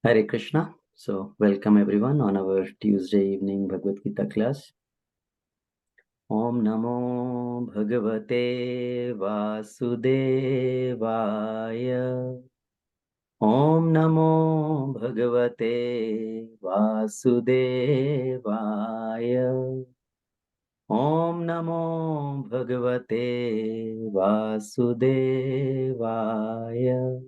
Hare Krishna. So, welcome everyone on our Tuesday evening Bhagavad Gita class. Om Namo Bhagavate Vasudevaya. Om Namo Bhagavate Vasudevaya. Om Namo Bhagavate Vasudevaya.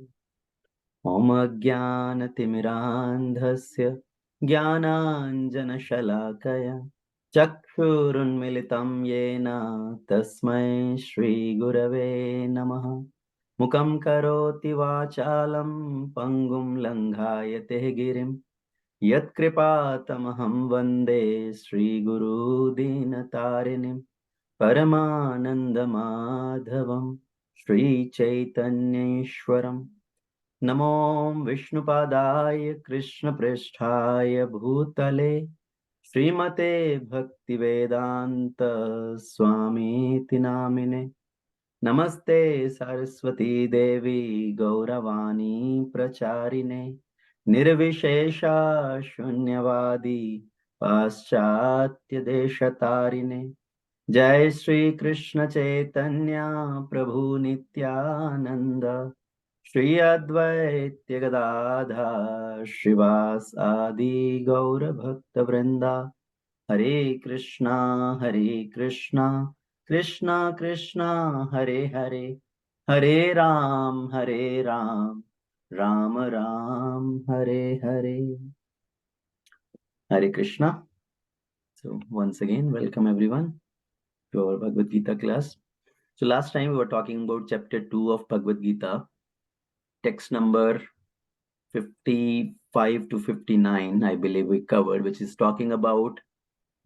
Om Ajnanatimirandhasya Jnananjanashalakaya Chakshurunmilitam Yena Tasmai Shri Gurave Namaha Mukam Karoti Vachalam Pangum Langhayate Girim Yat Kripatamaham Vande Shri Guru Dinatarinim Paramananda Madhavam Shri Chaitanyeshwaram नमो विष्णुपादाय कृष्णप्रेष्ठाय भूतले श्रीमते भक्तिवेदांत स्वामीति नामिने नमस्ते सरस्वती देवी गौरवाणी प्रचारिणे निर्विशेषा शून्यवादी पाश्चात्य देशतारिणे जय श्री कृष्ण चैतन्य प्रभु नित्यानंद श्री अद्वैत गदाधर श्रीवास आदि गौर भक्त वृंदा हरे Krishna Krishna Krishna Hare Hare Hare Ram Ram Ram Hare Hare. Hare Krishna. So once again, welcome everyone to our Bhagavad Gita class. So last time we were talking about chapter 2 of Bhagavad Gita, text number 55 to 59, I believe we covered, which is talking about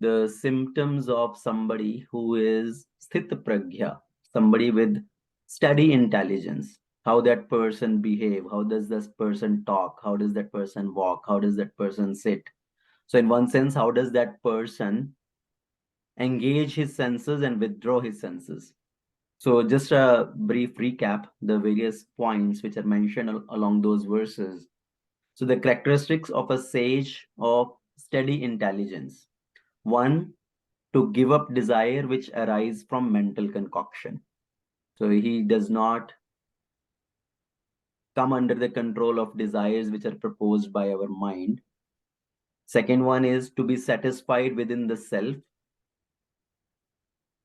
the symptoms of somebody who is sthita pragya, somebody with steady intelligence, how that person behave, how does this person talk, how does that person walk, how does that person sit. So in one sense, how does that person engage his senses and withdraw his senses. So just a brief recap, the various points which are mentioned along those verses. So the characteristics of a sage of steady intelligence. One, to give up desire which arise from mental concoction. So he does not come under the control of desires which are proposed by our mind. Second one is to be satisfied within the self.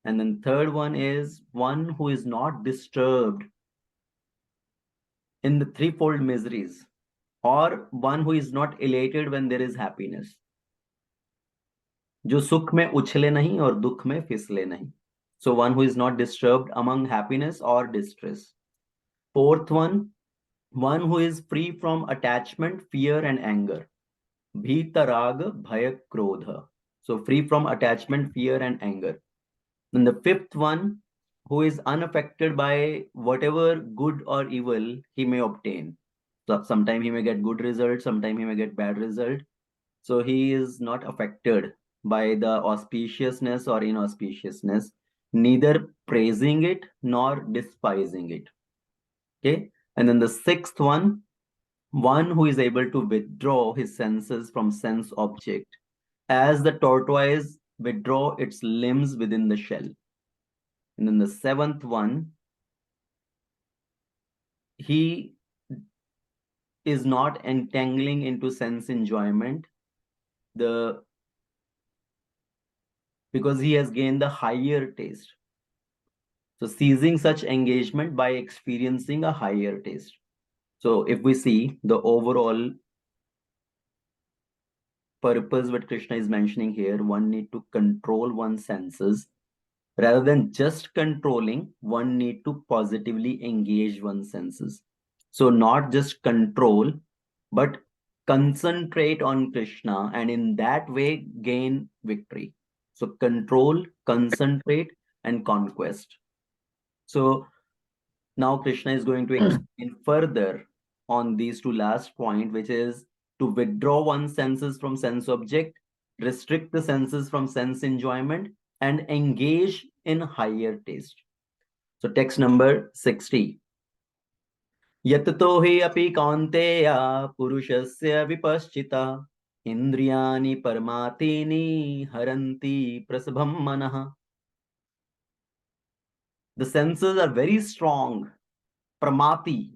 And then third one is one who is not disturbed in the threefold miseries, or one who is not elated when there is happiness, जो सुख में उछले नहीं और दुख में फिसले नहीं. So one who is not disturbed among happiness or distress. Fourth one who is free from attachment, fear and anger. Bhitarag bhaya krodha. So free from attachment, fear and anger. And the fifth one who is unaffected by whatever good or evil he may obtain. So sometime he may get good result, sometime he may get bad result. So he is not affected by the auspiciousness or inauspiciousness, neither praising it nor despising it. Okay. And then the sixth one who is able to withdraw his senses from sense object, as the tortoise withdraw its limbs within the shell. And then the seventh one, he is not entangling into sense enjoyment, because he has gained the higher taste. So ceasing such engagement by experiencing a higher taste. So if we see the overall purpose what Krishna is mentioning here, one need to control one's senses. Rather than just controlling, one need to positively engage one's senses. So not just control, but concentrate on Krishna and in that way gain victory. So control, concentrate, and conquest. So now Krishna is going to explain further on these two last point, which is to withdraw one's senses from sense object, restrict the senses from sense enjoyment, and engage in higher taste. So text number 60. यततो हि अपि कौन्तेय पुरुषस्य विपश्चिता इंद्रियाणि परमातीनि हरन्ति प्रसभं मनः. The senses are very strong. Pramati.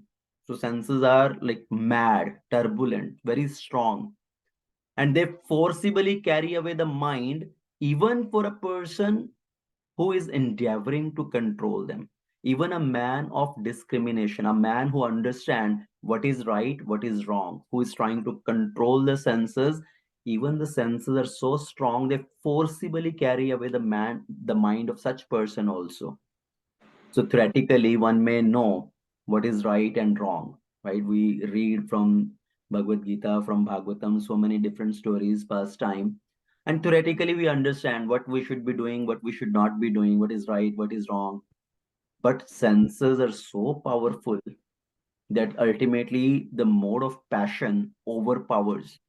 So senses are like mad, turbulent, very strong. And they forcibly carry away the mind, even for a person who is endeavoring to control them. Even a man of discrimination, a man who understands what is right, what is wrong, who is trying to control the senses, even the senses are so strong, they forcibly carry away the mind of such person also. So theoretically, one may know what is right and wrong, right? We read from Bhagavad Gita, from Bhagavatam, so many different stories past time. And theoretically, we understand what we should be doing, what we should not be doing, what is right, what is wrong. But senses are so powerful that ultimately the mode of passion overpowers.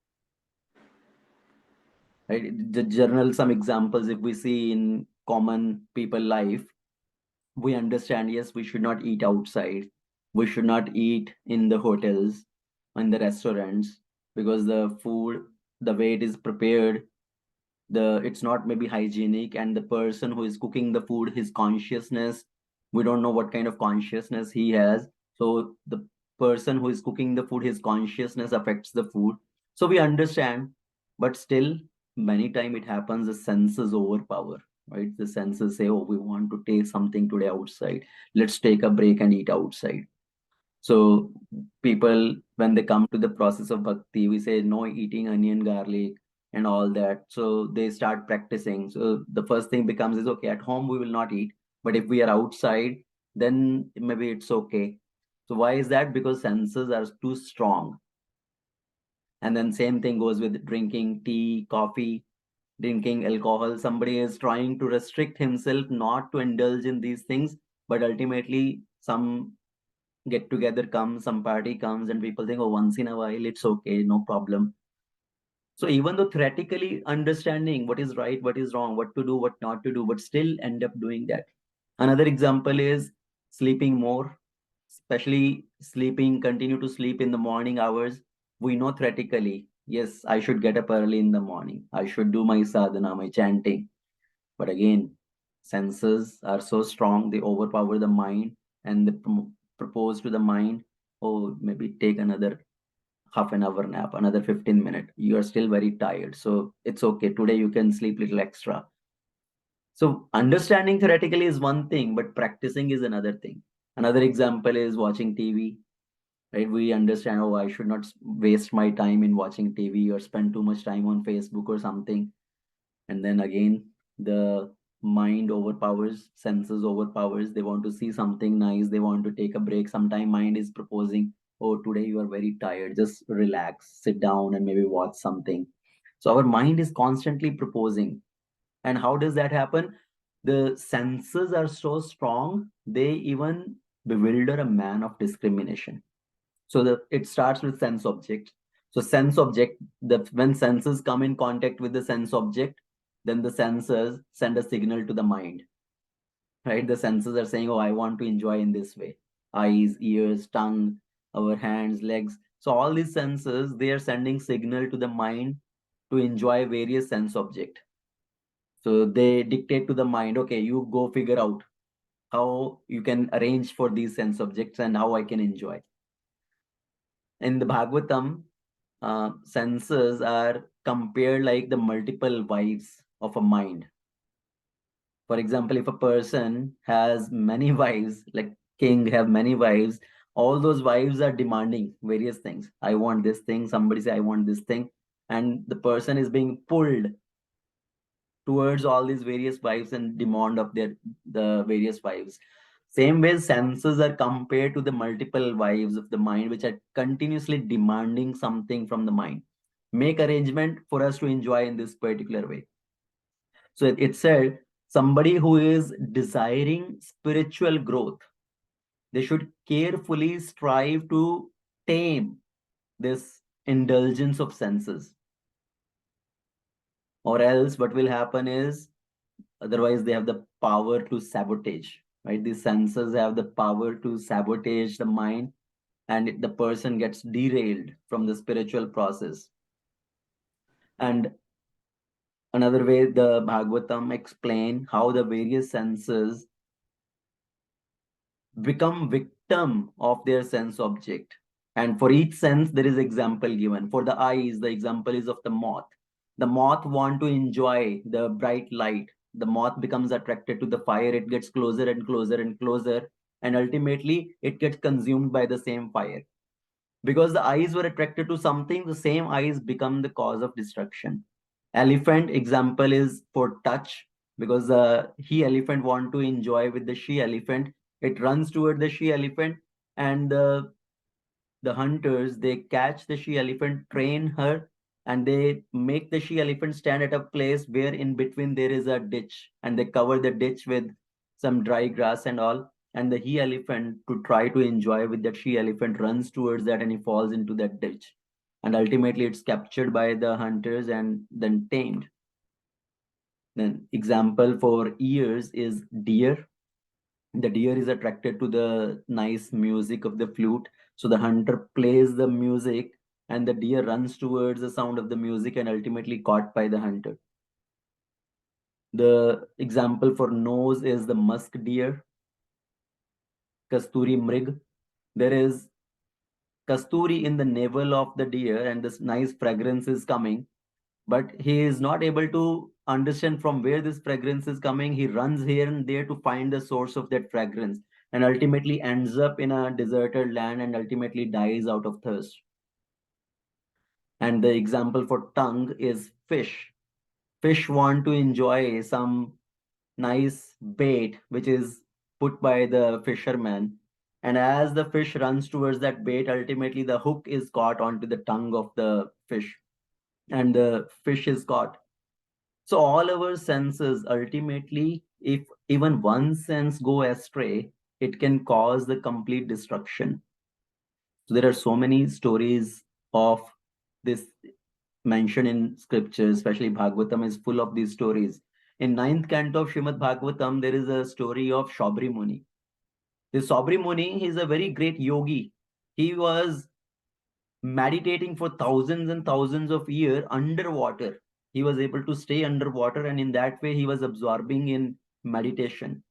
Right? The general some examples, if we see in common people life, we understand, yes, we should not eat outside, we should not eat in the hotels, in the restaurants, because the food, the way it is prepared, the it's not maybe hygienic, and the person who is cooking the food, his consciousness, we don't know what kind of consciousness he has. So the person who is cooking the food, his consciousness affects the food. So we understand, but still many time it happens, the senses overpower, right? The senses say, oh, we want to taste something today outside, let's take a break and eat outside. So people, when they come to the process of bhakti, we say no eating onion, garlic, and all that. So they start practicing. So the first thing becomes is okay, at home we will not eat, but if we are outside, then maybe it's okay. So why is that? Because senses are too strong. And then same thing goes with drinking tea, coffee, drinking alcohol. Somebody is trying to restrict himself not to indulge in these things, but ultimately some get together comes, some party comes, and people think, oh, once in a while, it's okay, no problem. So even though theoretically understanding what is right, what is wrong, what to do, what not to do, but still end up doing that. Another example is sleeping more, especially sleeping, continue to sleep in the morning hours. We know theoretically, yes, I should get up early in the morning. I should do my sadhana, my chanting. But again, senses are so strong, they overpower the mind, and they propose to the mind, oh, maybe take another half an hour nap, another 15 minutes. You are still very tired. So it's okay. Today you can sleep little extra. So understanding theoretically is one thing, but practicing is another thing. Another example is watching TV, right? We understand, oh, I should not waste my time in watching TV or spend too much time on Facebook or something. And then again, the mind overpowers, senses overpowers. They want to see something nice, they want to take a break. Sometime mind is proposing, oh, today you are very tired, just relax, sit down and maybe watch something. So our mind is constantly proposing. And how does that happen? The senses are so strong, they even bewilder a man of discrimination. So it starts with sense object. So sense object, that when senses come in contact with the sense object, then the senses send a signal to the mind, right? The senses are saying, oh, I want to enjoy in this way. Eyes, ears, tongue, our hands, legs. So all these senses, they are sending signal to the mind to enjoy various sense object. So they dictate to the mind, okay, you go figure out how you can arrange for these sense objects and how I can enjoy. In the Bhagavatam, senses are compared like the multiple wives of a mind. For example, if a person has many wives, like king have many wives, all those wives are demanding various things. I want this thing, somebody say I want this thing, and the person is being pulled towards all these various wives and demand of the various wives. Same way, senses are compared to the multiple wives of the mind, which are continuously demanding something from the mind. Make arrangement for us to enjoy in this particular way. So it said somebody who is desiring spiritual growth, they should carefully strive to tame this indulgence of senses. Or else what will happen is, otherwise they have the power to sabotage, right? These senses have the power to sabotage the mind, and the person gets derailed from the spiritual process. And another way the Bhagavatam explain how the various senses become victim of their sense object. And for each sense, there is example given. For the eyes, the example is of the moth. The moth want to enjoy the bright light. The moth becomes attracted to the fire. It gets closer and closer and closer. And ultimately, it gets consumed by the same fire. Because the eyes were attracted to something, the same eyes become the cause of destruction. Elephant example is for touch, because the he elephant want to enjoy with the she elephant. It runs toward the she elephant, and the hunters, they catch the she elephant, train her, and they make the she elephant stand at a place where in between there is a ditch, and they cover the ditch with some dry grass and all. And the he elephant, to try to enjoy with that she elephant, runs towards that and he falls into that ditch, and ultimately it's captured by the hunters and then tamed. Then example for ears is deer. The deer is attracted to the nice music of the flute, so the hunter plays the music and the deer runs towards the sound of the music and ultimately caught by the hunter. The example for nose is the musk deer, kasturi mrig. There is kasturi in the navel of the deer and this nice fragrance is coming, but he is not able to understand from where this fragrance is coming. He runs here and there to find the source of that fragrance and ultimately ends up in a deserted land and ultimately dies out of thirst. And the example for tongue is fish. Fish want to enjoy some nice bait which is put by the fisherman. And as the fish runs towards that bait, ultimately the hook is caught onto the tongue of the fish and the fish is caught. So all our senses, ultimately, if even one sense go astray, it can cause the complete destruction. So there are so many stories of this mentioned in scripture, especially Bhagavatam is full of these stories. In ninth canto of Srimad Bhagavatam, there is a story of Shabri Muni. This Shabri Muni, he is a very great yogi. He was meditating for thousands and thousands of years underwater. He was able to stay underwater, and in that way, he was absorbing in meditation.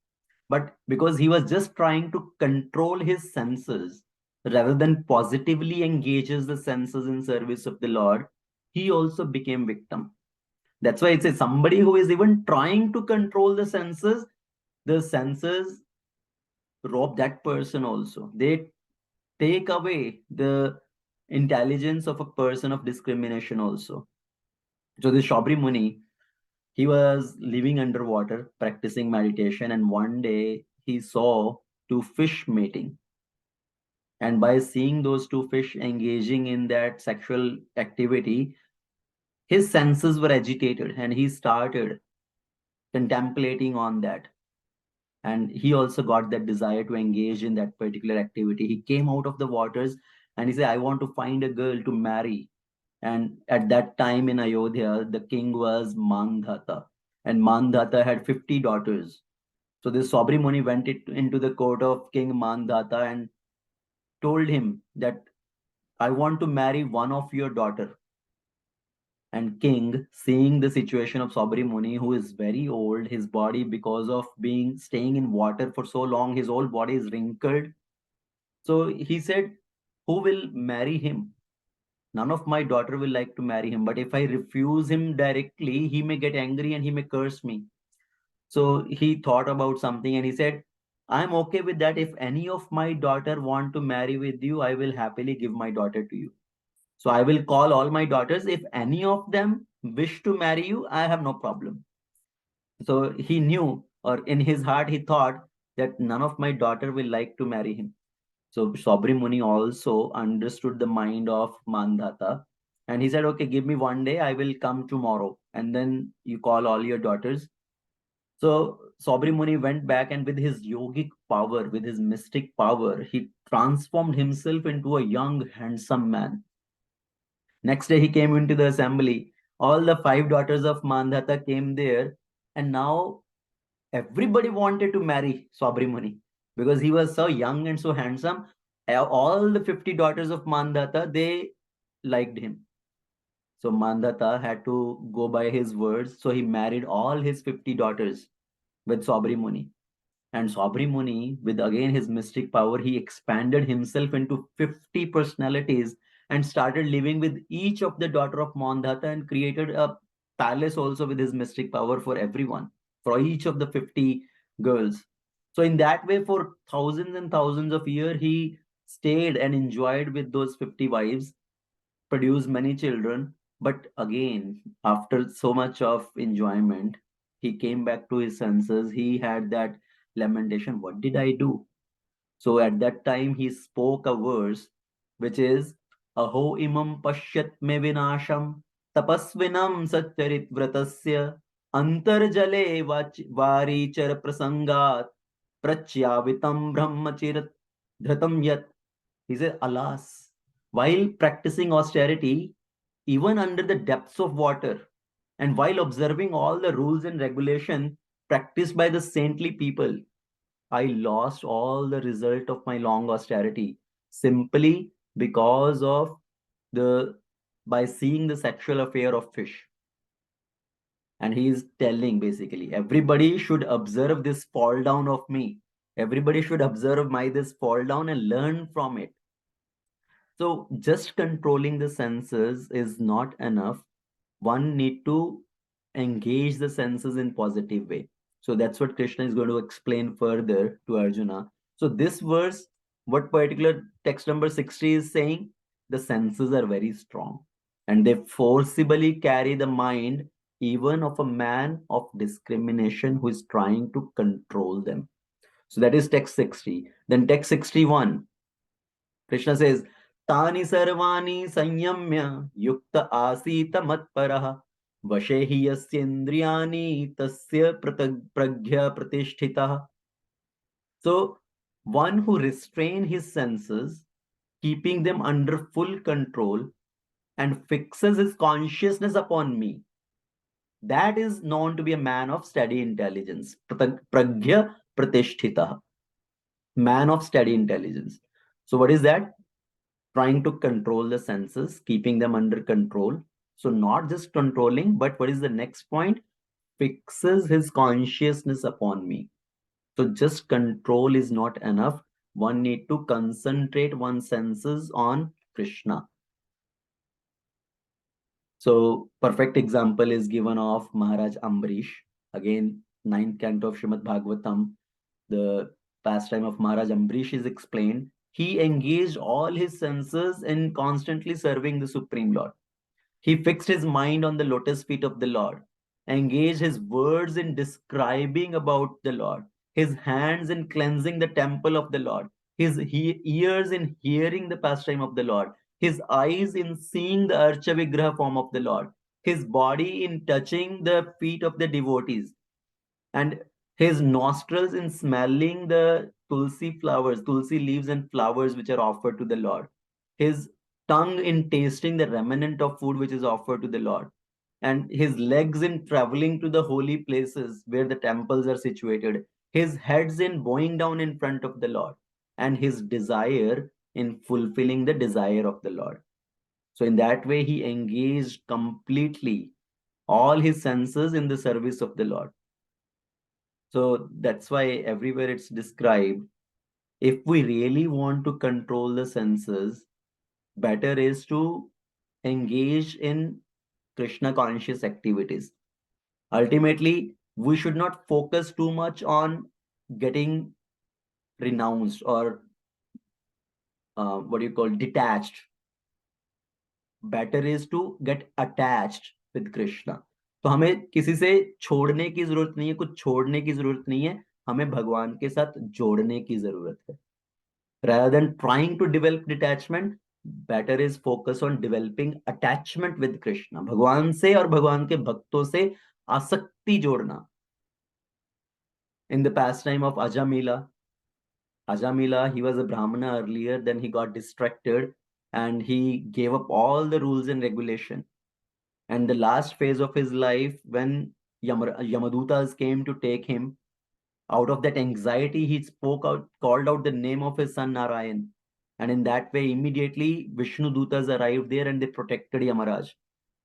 But because he was just trying to control his senses rather than positively engages the senses in service of the Lord, he also became victim. That's why it says somebody who is even trying to control the senses rob that person also. They take away the intelligence of a person of discrimination also. So this Shabri Muni, he was living underwater, practicing meditation, and one day he saw two fish mating. And by seeing those two fish engaging in that sexual activity, his senses were agitated and he started contemplating on that. And he also got that desire to engage in that particular activity. He came out of the waters and he said, I want to find a girl to marry. And at that time in Ayodhya, the king was Mandhata, and Mandhata had 50 daughters. So this Sabri Muni went into the court of King Mandhata and told him that I want to marry one of your daughter. And king, seeing the situation of Sabri Muni, who is very old, his body, because of being staying in water for so long, his whole body is wrinkled. So he said, who will marry him? None of my daughter will like to marry him, but if I refuse him directly, he may get angry and he may curse me. So he thought about something and he said, I'm okay with that. If any of my daughter want to marry with you, I will happily give my daughter to you. So I will call all my daughters. If any of them wish to marry you, I have no problem. So he knew, or in his heart, he thought that none of my daughter will like to marry him. So Sabri Muni also understood the mind of Mandhata. And he said, okay, give me one day, I will come tomorrow. And then you call all your daughters. So Sabri Muni went back and with his yogic power, with his mystic power, he transformed himself into a young, handsome man. Next day he came into the assembly. All the five daughters of Mandhata came there. And now everybody wanted to marry Sabri Muni because he was so young and so handsome. All the 50 daughters of Mandata, they liked him. So Mandata had to go by his words. So he married all his 50 daughters with Sabri Muni. And Sabri Muni, with again his mystic power, he expanded himself into 50 personalities and started living with each of the daughter of Mandata and created a palace also with his mystic power for everyone, for each of the 50 girls. So in that way, for thousands and thousands of years, he stayed and enjoyed with those 50 wives, produced many children. But again, after so much of enjoyment, he came back to his senses. He had that lamentation, what did I do? So at that time, he spoke a verse which is Aho imam pashyat me vinasham tapasvinam satcharit vratasya antarjale varichar prasangat prachyavitam brahmachirat dhratam yat. He said, alas, while practicing austerity, even under the depths of water, and while observing all the rules and regulation practiced by the saintly people, I lost all the result of my long austerity simply because of the by seeing the sexual affair of fish. And he is telling basically everybody should observe this fall down of me. Everybody should observe my this fall down and learn from it. So just controlling the senses is not enough. One need to engage the senses in positive way. So that's what Krishna is going to explain further to Arjuna. So this verse, what particular text number 60 is saying, the senses are very strong and they forcibly carry the mind even of a man of discrimination who is trying to control them. So that is text 60. Then text 61, Krishna says, Tani sarvani sanyamya yukta asita matparaha vashe hi yasyendriyani tasya pragya pratishtita. So one who restrain his senses, keeping them under full control and fixes his consciousness upon me, that is known to be a man of steady intelligence. Pragya pratishtita. Man of steady intelligence. So what is that? Trying to control the senses, keeping them under control. So not just controlling, but what is the next point? Fixes his consciousness upon me. So just control is not enough. One need to concentrate one's senses on Krishna. So perfect example is given of Maharaj Ambrish. Again, ninth canto of Srimad Bhagavatam, the pastime of Maharaj Ambrish is explained. He engaged all his senses in constantly serving the Supreme Lord. He fixed his mind on the lotus feet of the Lord, engaged his words in describing about the Lord, his hands in cleansing the temple of the Lord, his ears in hearing the pastime of the Lord, his eyes in seeing the Archa Vigraha form of the Lord, his body in touching the feet of the devotees, and his nostrils in smelling the tulsi flowers, tulsi leaves and flowers which are offered to the Lord, his tongue in tasting the remnant of food which is offered to the Lord, and his legs in traveling to the holy places where the temples are situated, his heads in bowing down in front of the Lord, and his desire in fulfilling the desire of the Lord. So in that way, he engaged completely all his senses in the service of the Lord. So that's why everywhere it's described. If we really want to control the senses, better is to engage in Krishna conscious activities. Ultimately, we should not focus too much on getting renounced or what do you call detached. Better is to get attached with Krishna. तो हमें किसी से छोड़ने की जरूरत नहीं है, कुछ छोड़ने की जरूरत नहीं है, हमें भगवान के साथ जोड़ने की जरूरत है. Rather than trying to develop detachment, better is focus on developing attachment with Krishna. भगवान से और भगवान के भक्तों से आसक्ति जोड़ना. In the pastime of Ajamila, he was a Brahmana earlier, then he got distracted and he gave up all the rules and regulation. And the last phase of his life, when Yamadutas came to take him, out of that anxiety, he spoke out, called out the name of his son Narayan. And in that way, immediately Vishnu Dutas arrived there and they protected Yamaraj.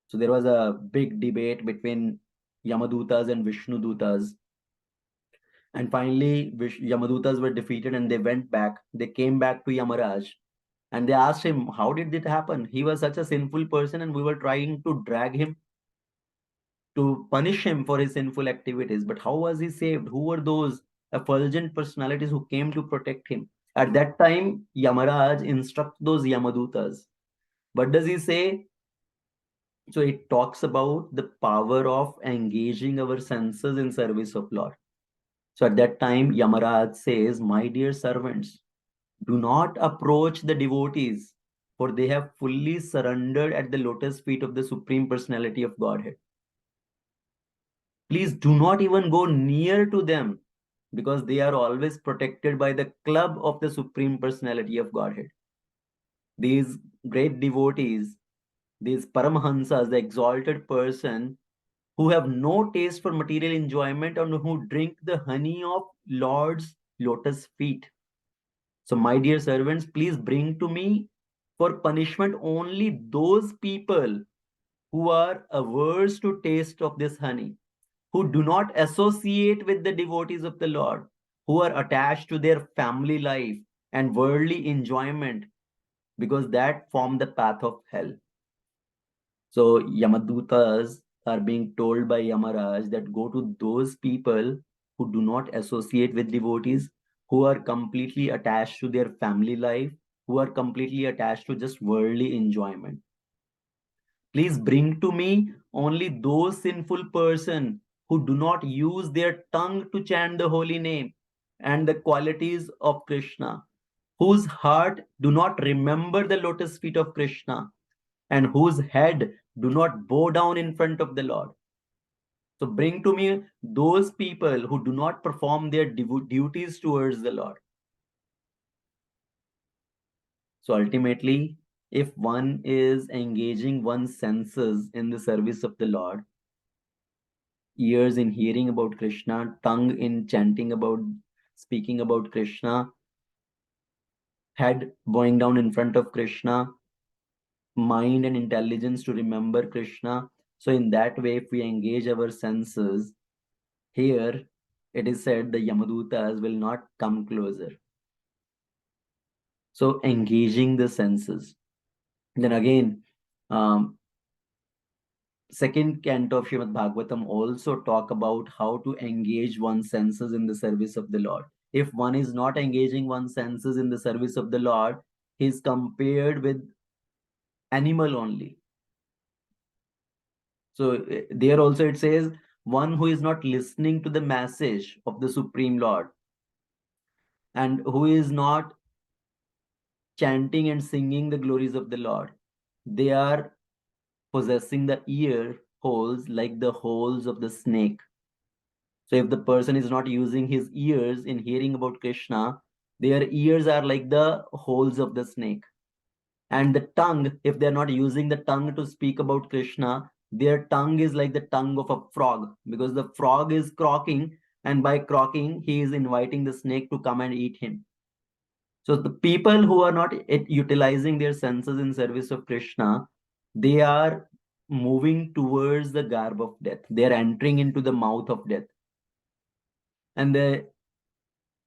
So there was a big debate between Yamadutas and Vishnu Dutas. And finally, Yamadutas were defeated and they went back. They came back to Yamaraj and they asked him, how did it happen? He was such a sinful person and we were trying to drag him to punish him for his sinful activities. But how was he saved? Who were those effulgent personalities who came to protect him? At that time, Yamaraj instructs those Yamadutas. What does he say? So it talks about the power of engaging our senses in service of Lord. So at that time, Yamaraj says, my dear servants, do not approach the devotees, for they have fully surrendered at the lotus feet of the Supreme Personality of Godhead. Please do not even go near to them, because they are always protected by the club of the Supreme Personality of Godhead. These great devotees, these Paramahansas, the exalted person, who have no taste for material enjoyment and who drink the honey of Lord's lotus feet. So, my dear servants, please bring to me for punishment only those people who are averse to taste of this honey, who do not associate with the devotees of the Lord, who are attached to their family life and worldly enjoyment, because that form the path of hell. So Yamadutas are being told by Yamaraj that go to those people who do not associate with devotees, who are completely attached to their family life, who are completely attached to just worldly enjoyment. Please bring to me only those sinful person who do not use their tongue to chant the holy name and the qualities of Krishna, whose heart do not remember the lotus feet of Krishna, and whose head do not bow down in front of the Lord. So bring to me those people who do not perform their duties towards the Lord. So ultimately, if one is engaging one's senses in the service of the Lord, ears in hearing about Krishna, tongue in chanting about, speaking about Krishna, head bowing down in front of Krishna, mind and intelligence to remember Krishna. So in that way, if we engage our senses, here it is said the Yamadutas will not come closer. So engaging the senses. Then again, second canto of Srimad Bhagavatam also talk about how to engage one's senses in the service of the Lord. If one is not engaging one's senses in the service of the Lord, he is compared with animal only. So there also it says, one who is not listening to the message of the Supreme Lord and who is not chanting and singing the glories of the Lord, they are possessing the ear holes like the holes of the snake. So if the person is not using his ears in hearing about Krishna, their ears are like the holes of the snake. And the tongue, if they're not using the tongue to speak about Krishna, their tongue is like the tongue of a frog, because the frog is croaking, and by croaking, he is inviting the snake to come and eat him. So the people who are not utilizing their senses in service of Krishna, they are moving towards the garb of death. They are entering into the mouth of death. And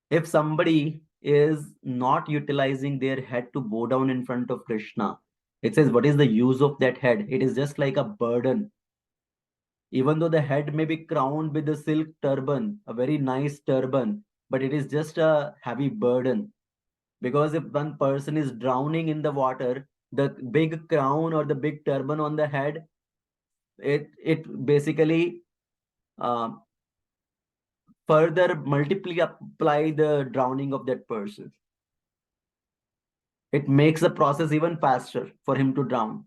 if somebody is not utilizing their head to bow down in front of Krishna, it says, what is the use of that head? It is just like a burden. Even though the head may be crowned with a silk turban, a very nice turban, but it is just a heavy burden. Because if one person is drowning in the water, the big crown or the big turban on the head, it basically uh, further multiply the drowning of that person. It makes the process even faster for him to drown.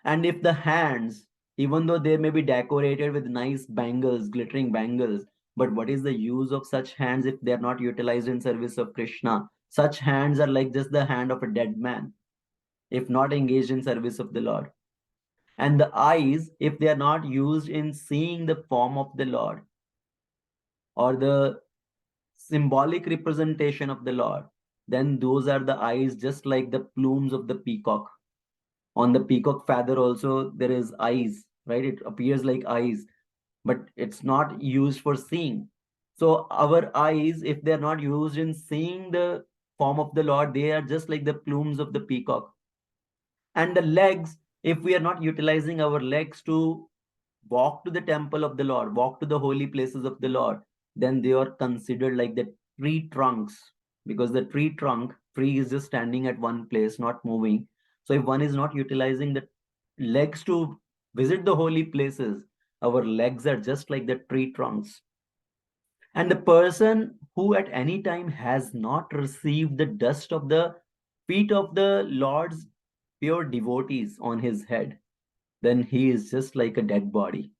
And if the hands, even though they may be decorated with nice bangles, glittering bangles, but what is the use of such hands if they are not utilized in service of Krishna? Such hands are like just the hand of a dead man, if not engaged in service of the Lord. And the eyes, if they are not used in seeing the form of the Lord or the symbolic representation of the Lord, then those are the eyes just like the plumes of the peacock. On the peacock feather also there is eyes, right? It appears like eyes, but it's not used for seeing. So our eyes, if they're not used in seeing the form of the Lord, they are just like the plumes of the peacock. And the legs, if we are not utilizing our legs to walk to the temple of the Lord, walk to the holy places of the Lord, then they are considered like the tree trunks, because the tree is just standing at one place, not moving. So if one is not utilizing the legs to visit the holy places, our legs are just like the tree trunks. And the person who at any time has not received the dust of the feet of the Lord's pure devotees on his head, then he is just like a dead body.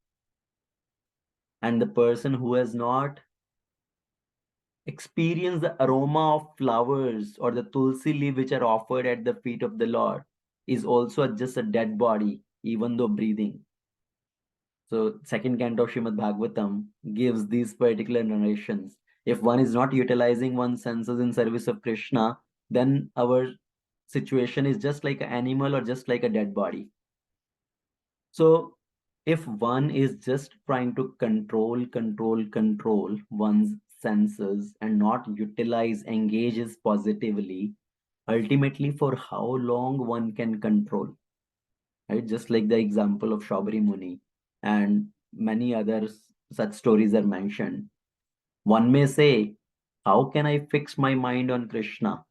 And the person who has not experienced the aroma of flowers or the tulsi leaf which are offered at the feet of the Lord is also just a dead body, even though breathing. So second canto of Srimad Bhagavatam gives these particular narrations. If one is not utilizing one's senses in service of Krishna, then our situation is just like an animal or just like a dead body. So if one is just trying to control one's senses and not utilize, engages positively, ultimately for how long one can control, right? Just like the example of Shabari Muni and many others, such stories are mentioned. One may say, how can I fix my mind on Krishna?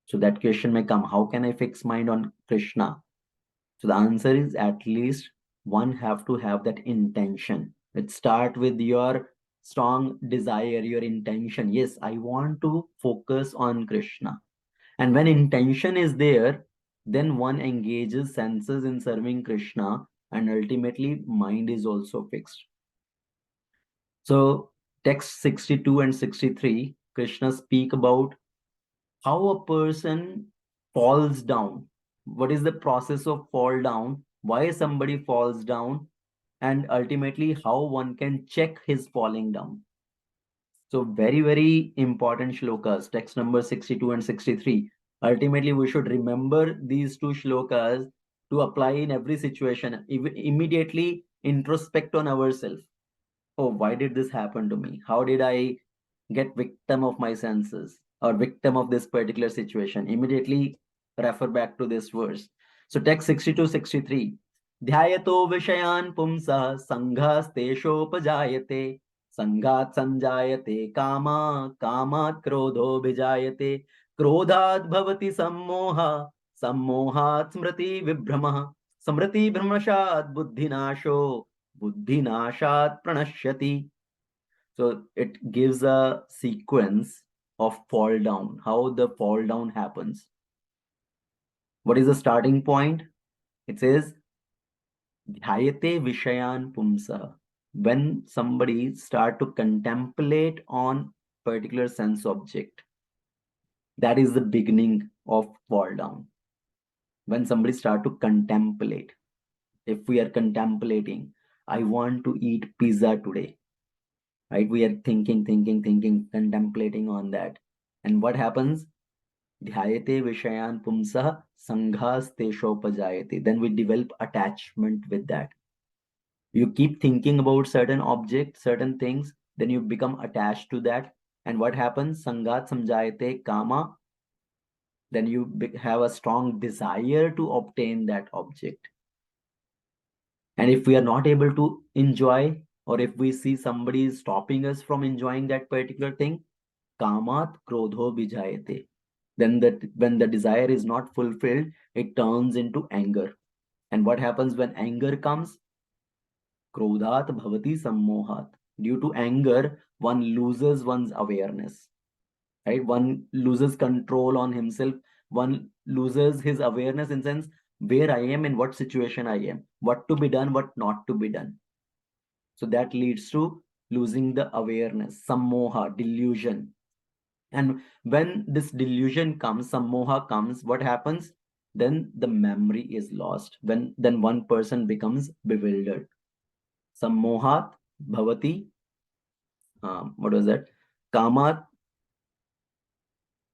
So that question may come, how can I fix mind on Krishna? So the answer is, at least one have to have that intention. It start with your strong desire, your intention. Yes, I want to focus on Krishna. And when intention is there, then one engages senses in serving Krishna, and ultimately mind is also fixed. So text 62 and 63, Krishna speak about how a person falls down. What is the process of fall down? Why somebody falls down? And ultimately how one can check his falling down. So very, very important shlokas, text number 62 and 63. Ultimately, we should remember these two shlokas to apply in every situation. Immediately introspect on ourselves. Oh, why did this happen to me? How did I get victim of my senses or victim of this particular situation? Immediately refer back to this verse. So text 62, 63. Dhyayato vishayan pumsa sanghas teshopajayate संघात संजायते कामा कामात् क्रोधो भिजायते क्रोधात् भवति सम्मोह सम्मोहात् स्मृति विभ्रमः स्मृति भ्रमशात् बुद्धिनाशो बुद्धिनाशात् प्रणश्यति. So it gives a sequence of fall down, how the fall down happens. What is the starting point? It says dhyate vishayan pumsa. When somebody start to contemplate on particular sense object, that is the beginning of fall down. When somebody start to contemplate, if we are contemplating, I want to eat pizza today, right? We are thinking, contemplating on that. And what happens? Dhyayate vishayan pumsah sanghas teshopajayate. Then we develop attachment with that. You keep thinking about certain objects, certain things, then you become attached to that. And what happens? Sangat samjayate kama. Then you have a strong desire to obtain that object. And if we are not able to enjoy, or if we see somebody is stopping us from enjoying that particular thing, kamat krodho bijayate. Then that when the desire is not fulfilled, it turns into anger. And what happens when anger comes? Krodhat bhavati sammohat. Due to anger, one loses one's awareness, right? One loses control on himself. One loses his awareness in sense where I am, in what situation I am, what to be done, what not to be done. So that leads to losing the awareness, sammoha, delusion. And when this delusion comes, sammoha comes, what happens? Then the memory is lost. Then one person becomes bewildered. Sammohat bhavati, what was that? Kamat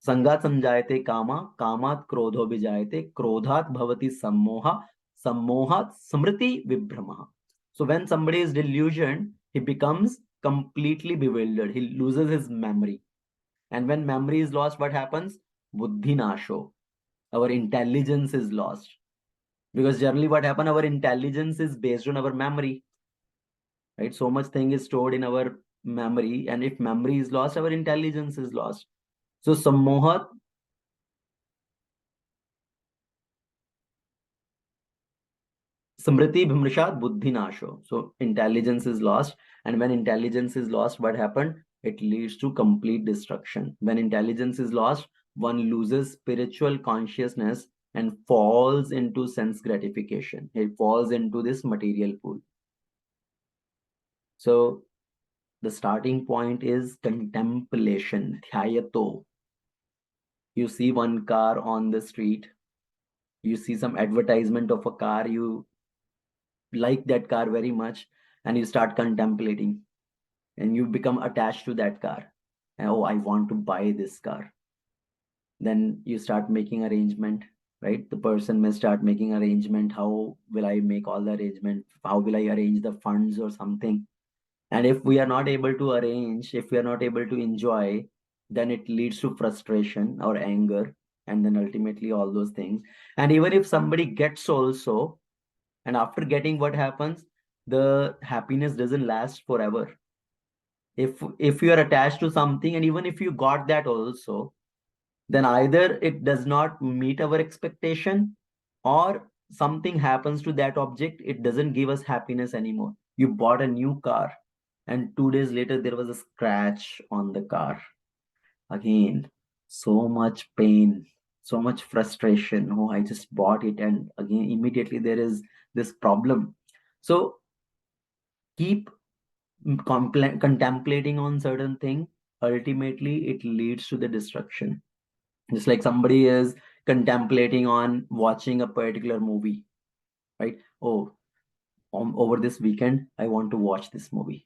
संगात संजायते कामा, कामात क्रोधो विजायते, क्रोधात भवति सम्मोहा, सम्मोहात स्मृति विभ्रमः. So when somebody is delusioned, he becomes completely bewildered. He loses his memory. And when memory is lost, what happens? Buddhi nasho. Our intelligence is lost. Because generally what happens, our intelligence is based on our memory. Right? So much thing is stored in our memory. And if memory is lost, our intelligence is lost. So sammohat, smriti bhimrashat buddhi nasho. So intelligence is lost. And when intelligence is lost, what happened? It leads to complete destruction. When intelligence is lost, one loses spiritual consciousness and falls into sense gratification. It falls into this material pool. So the starting point is contemplation, dhyato. You see one car on the street, you see some advertisement of a car, you like that car very much, and you start contemplating, and you become attached to that car. And, oh, I want to buy this car. Then you start making arrangement, right? The person may start making arrangement. How will I make all the arrangement? How will I arrange the funds or something? And if we are not able to arrange, if we are not able to enjoy, then it leads to frustration or anger, and then ultimately all those things. And even if somebody gets also, and after getting, what happens? The happiness doesn't last forever. If you are attached to something, and even if you got that also, then either it does not meet our expectation, or something happens to that object, it doesn't give us happiness anymore. You bought a new car, and 2 days later there was a scratch on the car. Again, so much pain, so much frustration. Oh, I just bought it, and again immediately there is this problem. So keep contemplating on certain thing. Ultimately it leads to the destruction. Just like somebody is contemplating on watching a particular movie, right? Oh, over this weekend I want to watch this movie.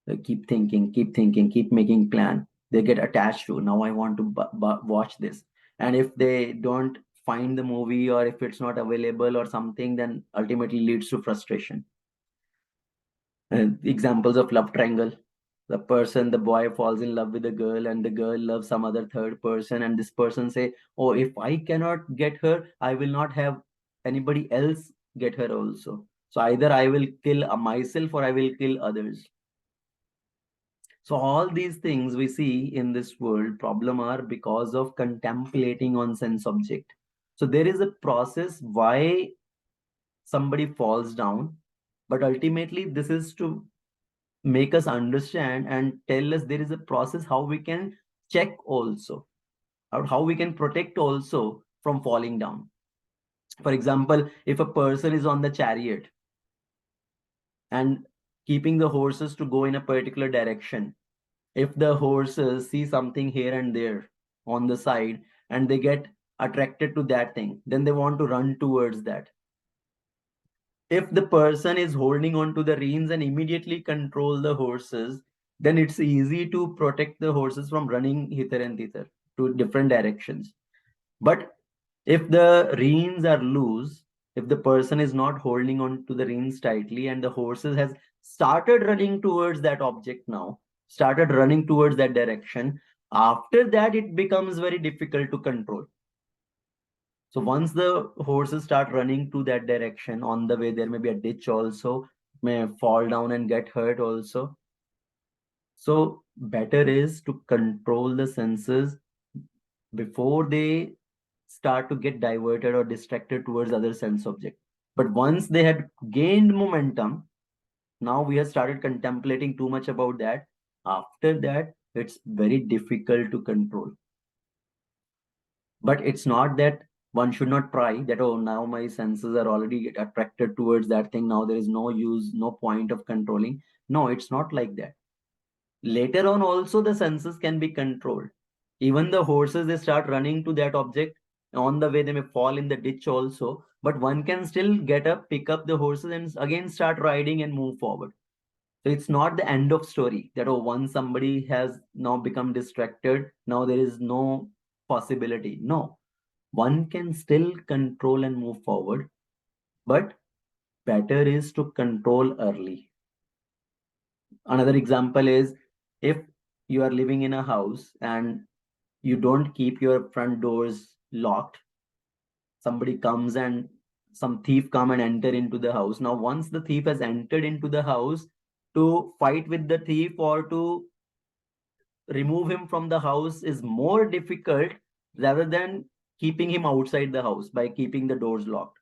They keep thinking, keep making plan. They get attached to, now I want to watch this. And if they don't find the movie, or if it's not available or something, then ultimately leads to frustration. Examples of love triangle. The boy falls in love with the girl, and the girl loves some other third person, and this person say, oh, if I cannot get her, I will not have anybody else get her also. So either I will kill myself, or I will kill others. So all these things we see in this world problem are because of contemplating on sense object. So there is a process why somebody falls down, but ultimately this is to make us understand and tell us there is a process how we can check also, or how we can protect also from falling down. For example, if a person is on the chariot and keeping the horses to go in a particular direction, if the horses see something here and there on the side, and they get attracted to that thing, then they want to run towards that. If the person is holding on to the reins and immediately control the horses, then it's easy to protect the horses from running hither and thither to different directions. But if the reins are loose, if the person is not holding on to the reins tightly, and the horses has started running towards that object now, started running towards that direction, after that it becomes very difficult to control. So once the horses start running to that direction, on the way there may be a ditch also, may fall down and get hurt also. So better is to control the senses before they start to get diverted or distracted towards other sense object. But once they had gained momentum, now we have started contemplating too much about that. After that, it's very difficult to control. But it's not that one should not try that, oh, now my senses are already attracted towards that thing, now there is no use, no point of controlling. No, it's not like that. Later on also the senses can be controlled. Even the horses, they start running to that object, on the way they may fall in the ditch also, but one can still get up, pick up the horses, and again start riding and move forward. So it's not the end of story that, oh, once somebody has now become distracted, now there is no possibility. No, one can still control and move forward, but better is to control early. Another example is, if you are living in a house and you don't keep your front doors locked, somebody comes and some thief come and enter into the house. Now once the thief has entered into the house, to fight with the thief or to remove him from the house is more difficult rather than keeping him outside the house by keeping the doors locked,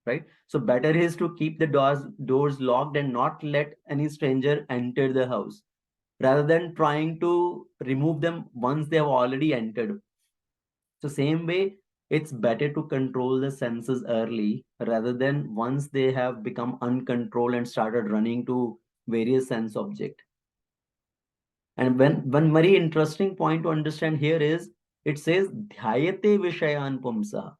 right? So better is to keep the doors locked and not let any stranger enter the house rather than trying to remove them once they have already entered. So same way, it's better to control the senses early rather than once they have become uncontrolled and started running to various sense object. And one very interesting point to understand here is, it says dhyate vishayan pumsa.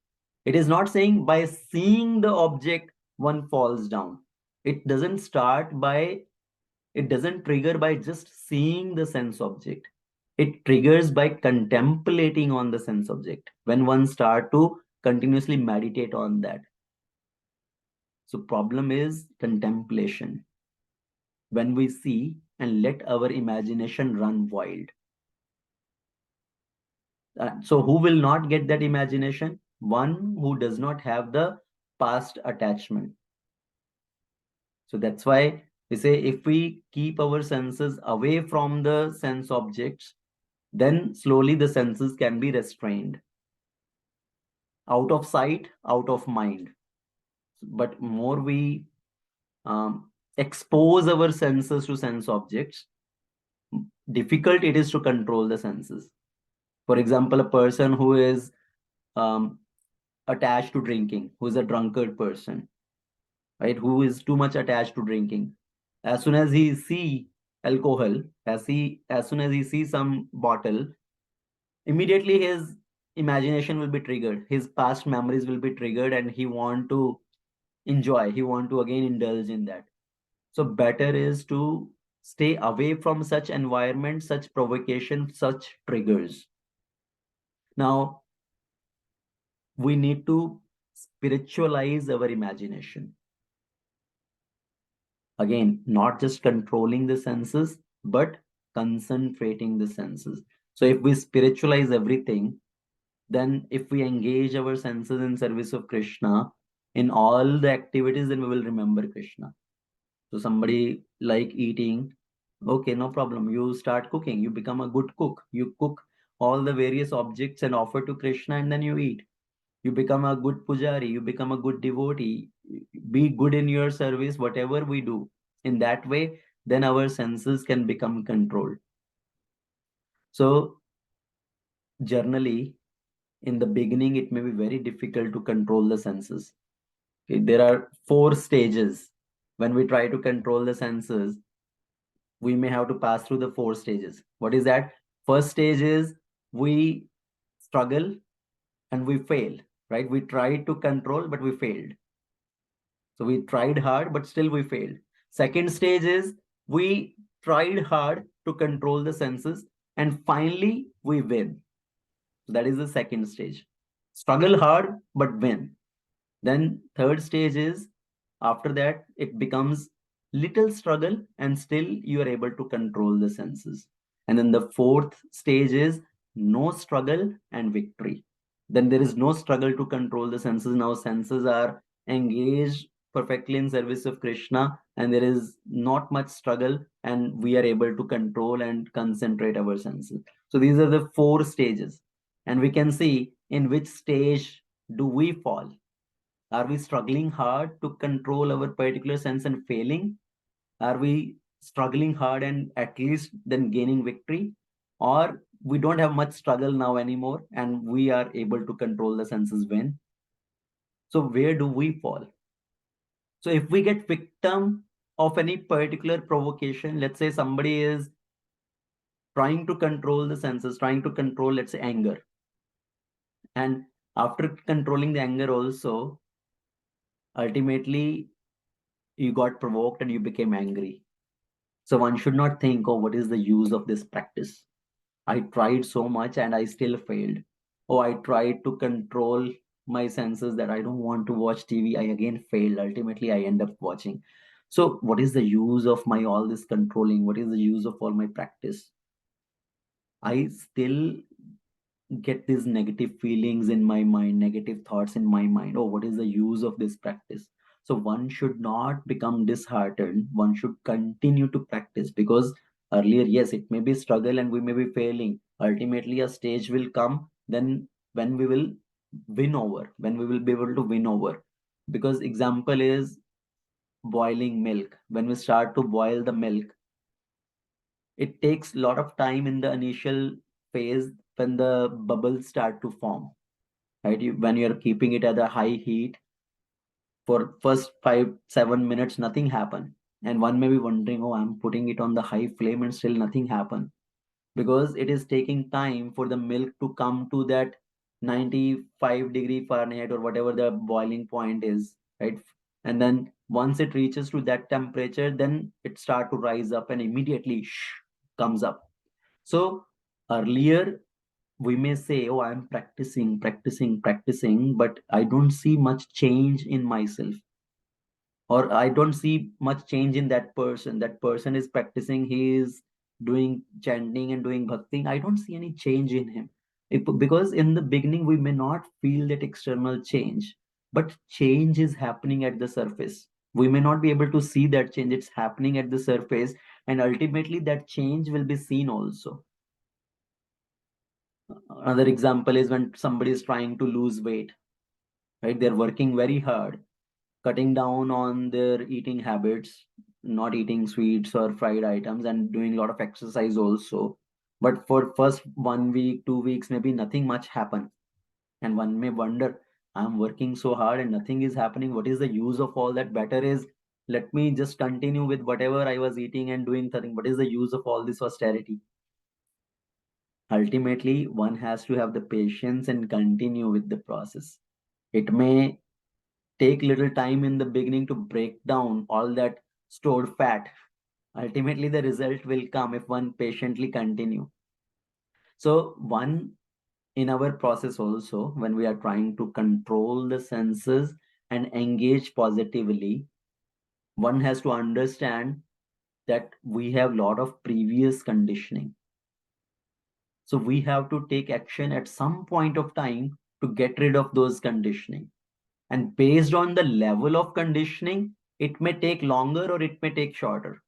It is not saying by seeing the object one falls down. It doesn't start by, it doesn't trigger by just seeing the sense object. It triggers by contemplating on the sense object when one start to continuously meditate on that. So problem is contemplation. When we see and let our imagination run wild. So who will not get that imagination? One who does not have the past attachment. So that's why we say, if we keep our senses away from the sense objects, then slowly the senses can be restrained. Out of sight, out of mind. But more we expose our senses to sense objects, difficult it is to control the senses. For example, a person who is attached to drinking, who is a drunkard person, right, who is too much attached to drinking, as soon as he see alcohol, as soon as he sees some bottle, immediately his imagination will be triggered, his past memories will be triggered, and he want to enjoy, he want to again indulge in that. So better is to stay away from such environment, such provocation, such triggers. Now we need to spiritualize our imagination. Again, not just controlling the senses, but concentrating the senses. So if we spiritualize everything, then if we engage our senses in service of Krishna in all the activities, then we will remember Krishna. So somebody like eating, okay, no problem. You start cooking, you become a good cook. You cook all the various objects and offer to Krishna, and then you eat. You become a good pujari, you become a good devotee. Be good in your service, whatever we do. In that way, then our senses can become controlled. So generally, in the beginning, it may be very difficult to control the senses. Okay, there are 4 stages. When we try to control the senses, we may have to pass through the 4 stages. What is that? First stage is we struggle and we fail, right? We tried to control, but we failed. So we tried hard, but still we failed. Second stage is we tried hard to control the senses, and finally we win. So that is the second stage. Struggle hard, but win. Then third stage is, after that, it becomes little struggle and still you are able to control the senses. And then the fourth stage is no struggle and victory. Then there is no struggle to control the senses. Now senses are engaged perfectly in service of Krishna, and there is not much struggle, and we are able to control and concentrate our senses. So these are the 4 stages, and we can see in which stage do we fall. Are we struggling hard to control our particular sense and failing? Are we struggling hard and at least then gaining victory? Or we don't have much struggle now anymore and we are able to control the senses when? So where do we fall? So if we get victim of any particular provocation, let's say somebody is trying to control the senses, trying to control, let's say, anger. And after controlling the anger also, ultimately you got provoked and you became angry. So one should not think, oh, what is the use of this practice? I tried so much and I still failed. Oh, I tried to control my senses that I don't want to watch TV. I again failed. Ultimately, I end up watching. So, what is the use of my all this controlling? What is the use of all my practice? I still get these negative feelings in my mind, negative thoughts in my mind. Oh, what is the use of this practice? So one should not become disheartened. One should continue to practice, because earlier, yes, it may be struggle and we may be failing. Ultimately, a stage will come then when we will win over, when we will be able to win over. Because example is boiling milk. When we start to boil the milk, it takes a lot of time in the initial phase when the bubbles start to form, right? When you're keeping it at a high heat for first 5 7 minutes, nothing happen, and one may be wondering, oh, I'm putting it on the high flame and still nothing happen, because it is taking time for the milk to come to that 95 degree Fahrenheit or whatever the boiling point is, right? And then once it reaches to that temperature, then it start to rise up and immediately comes up. So earlier we may say, oh, I'm practicing, but I don't see much change in myself, or I don't see much change in that person. That person is practicing, he is doing chanting and doing bhakti. I don't see any change in him. Because in the beginning, we may not feel that external change, but change is happening at the surface. We may not be able to see that change, it's happening at the surface, and ultimately that change will be seen also. Another example is when somebody is trying to lose weight, right? They're working very hard, cutting down on their eating habits, not eating sweets or fried items, and doing a lot of exercise also. But for first 1 week, 2 weeks, maybe nothing much happen. And one may wonder, I'm working so hard and nothing is happening. What is the use of all that? Better is let me just continue with whatever I was eating and doing nothing. What is the use of all this austerity? Ultimately, one has to have the patience and continue with the process. It may take little time in the beginning to break down all that stored fat. Ultimately, the result will come if one patiently continue. So one, in our process also, when we are trying to control the senses and engage positively, one has to understand that we have lot of previous conditioning. So we have to take action at some point of time to get rid of those conditioning. And based on the level of conditioning, it may take longer or it may take shorter.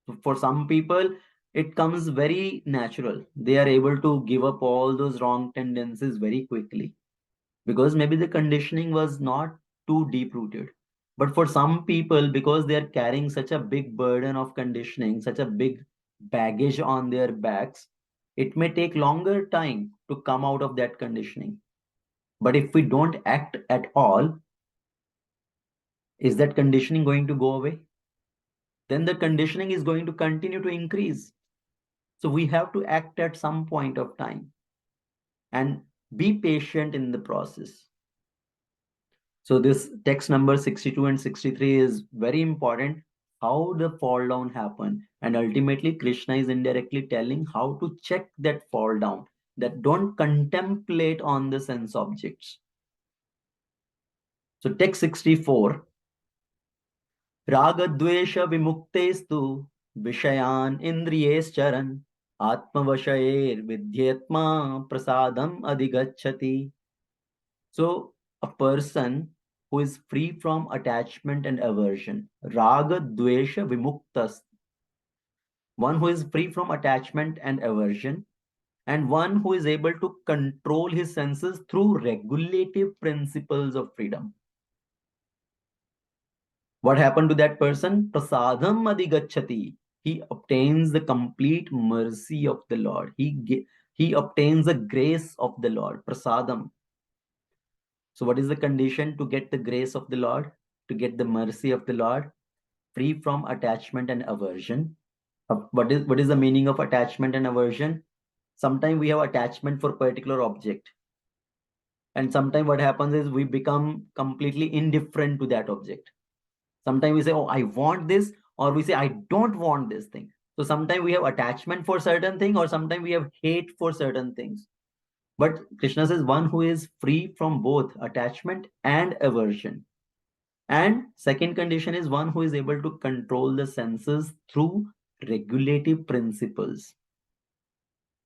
So for some people, it comes very natural. They are able to give up all those wrong tendencies very quickly, because maybe the conditioning was not too deep rooted. But for some people, because they are carrying such a big burden of conditioning, such a big baggage on their backs, it may take longer time to come out of that conditioning. But if we don't act at all, is that conditioning going to go away? Then the conditioning is going to continue to increase. So we have to act at some point of time and be patient in the process. So this text number 62 and 63 is very important. How the fall down happened, and ultimately Krishna is indirectly telling how to check that fall down. That don't contemplate on the sense objects. So text 64. रागद्वेष विमुक्तेस्तु विषयान् इन्द्रियैश्चरन् आत्मवशयैर्विध्येत्मा prasadam अधिगच्छति. So a person who is free from attachment and aversion, raga dvesha vimuktas, one who is free from attachment and aversion, and one who is able to control his senses through regulative principles of freedom. What happened to that person? Prasadam adhigacchati. He obtains the complete mercy of the Lord. He obtains the grace of the Lord. Prasadam. So what is the condition to get the grace of the Lord? To get the mercy of the Lord? Free from attachment and aversion. What is the meaning of attachment and aversion? Sometimes we have attachment for particular object. And sometimes what happens is we become completely indifferent to that object. Sometimes we say, oh, I want this, or we say, I don't want this thing. So sometimes we have attachment for certain thing, or sometimes we have hate for certain things. But Krishna says one who is free from both attachment and aversion. And second condition is one who is able to control the senses through regulative principles.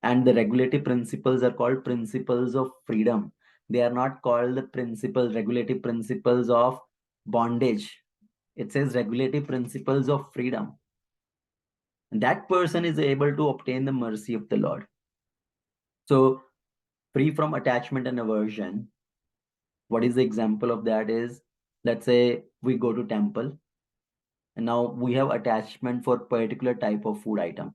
And the regulative principles are called principles of freedom. They are not called the principles, regulative principles of bondage. It says regulative principles of freedom. And that person is able to obtain the mercy of the Lord. So, free from attachment and aversion. What is the example of that is, let's say we go to temple and now we have attachment for particular type of food item,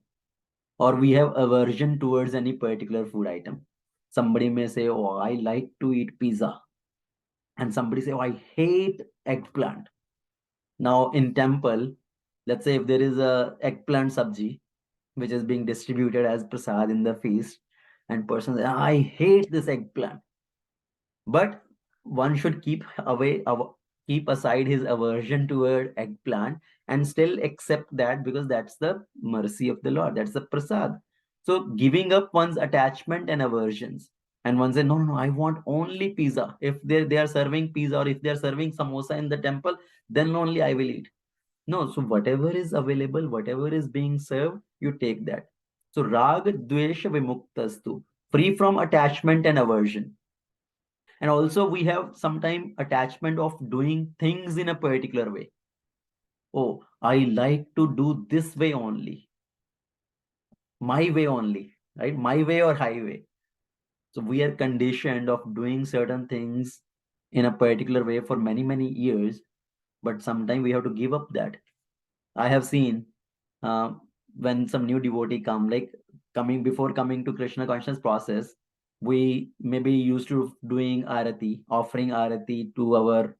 or we have aversion towards any particular food item. Somebody may say, oh, I like to eat pizza, and somebody say, oh, I hate eggplant. Now in temple, let's say if there is a eggplant sabji which is being distributed as prasad in the feast, and person says, I hate this eggplant, but one should keep aside his aversion toward eggplant and still accept that, because that's the mercy of the Lord, that's the prasad. So giving up one's attachment and aversions, and one say, no, no, no, I want only pizza. If they are serving pizza, or if they are serving samosa in the temple, then only I will eat. No, so whatever is available, whatever is being served, you take that. So rag dvesha vimuktastu, free from attachment and aversion. And also we have sometime attachment of doing things in a particular way. Oh, I like to do this way only, my way only, right? My way or highway. So we are conditioned of doing certain things in a particular way for many many years, but sometimes we have to give up that. I have seen uh, when some new devotee come, like coming before coming to Krishna consciousness process, we maybe used to doing arati, offering arati to our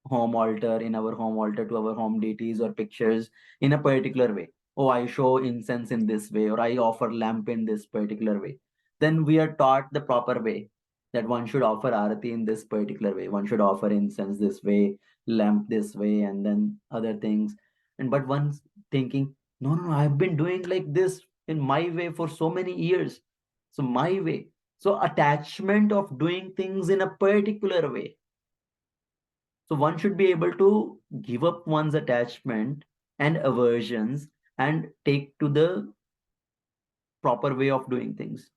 home altar, in our home altar, to our home deities or pictures in a particular way. Oh, I show incense in this way, or I offer lamp in this particular way. Then we are taught the proper way, that one should offer arati in this particular way, one should offer incense this way, lamp this way, and then other things. And but one's thinking, no, no, no, I've been doing like this in my way for so many years. So my way. So attachment of doing things in a particular way. So one should be able to give up one's attachment and aversions and take to the proper way of doing things.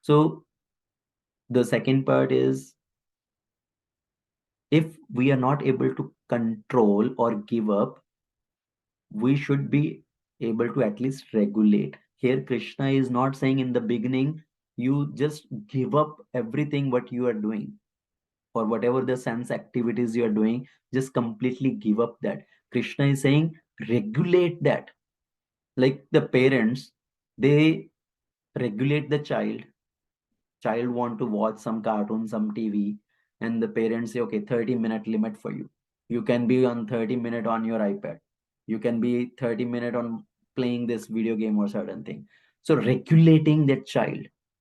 So the second part is, if we are not able to control or give up, we should be able to at least regulate. Here, Krishna is not saying in the beginning, you just give up everything what you are doing, or whatever the sense activities you are doing, just completely give up that. Krishna is saying, regulate that. Like the parents, they regulate the child want to watch some cartoon, some TV, and the parents say, okay, 30-minute limit for you. You can be on 30-minute on your iPad, you can be 30-minute on playing this video game or certain thing. So regulating that child,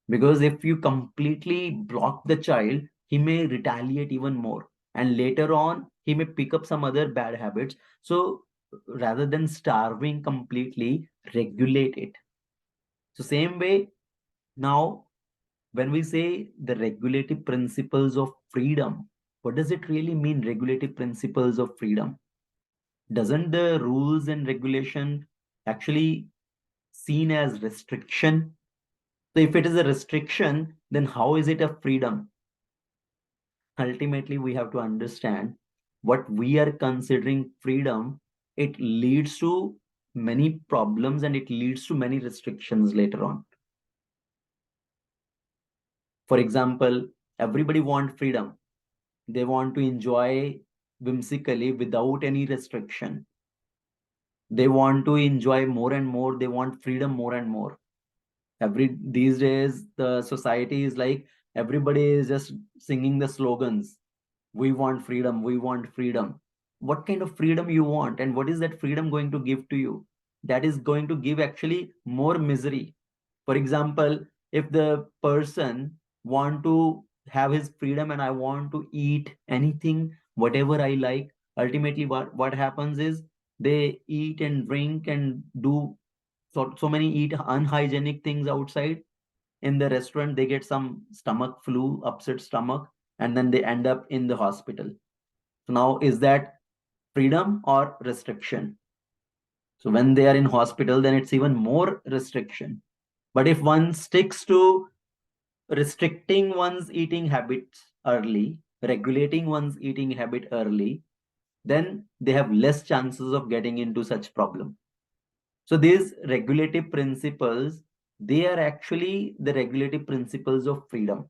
because if you completely block the child, he may retaliate even more, and later on he may pick up some other bad habits. So rather than starving completely, regulate it. So same way, now when we say the regulative principles of freedom, what does it really mean, regulative principles of freedom? Doesn't the rules and regulation actually seen as restriction? So if it is a restriction, then how is it a freedom? Ultimately, we have to understand what we are considering freedom. It leads to many problems and it leads to many restrictions later on. For example, everybody want freedom. They want to enjoy whimsically without any restriction. They want to enjoy more and more. They want freedom more and more. These days, the society is like, everybody is just singing the slogans. We want freedom. We want freedom. What kind of freedom you want, and what is that freedom going to give to you? That is going to give actually more misery. For example, if the person want to have his freedom and I want to eat anything whatever I like, ultimately what happens is, they eat and drink and do so many eat unhygienic things outside, in the restaurant, they get some stomach flu, upset stomach, and then they end up in the hospital. So now, is that freedom or restriction? So when they are in hospital, then it's even more restriction. But if one sticks to restricting one's eating habits early, regulating one's eating habit early, then they have less chances of getting into such problem. So these regulative principles, they are actually the regulative principles of freedom.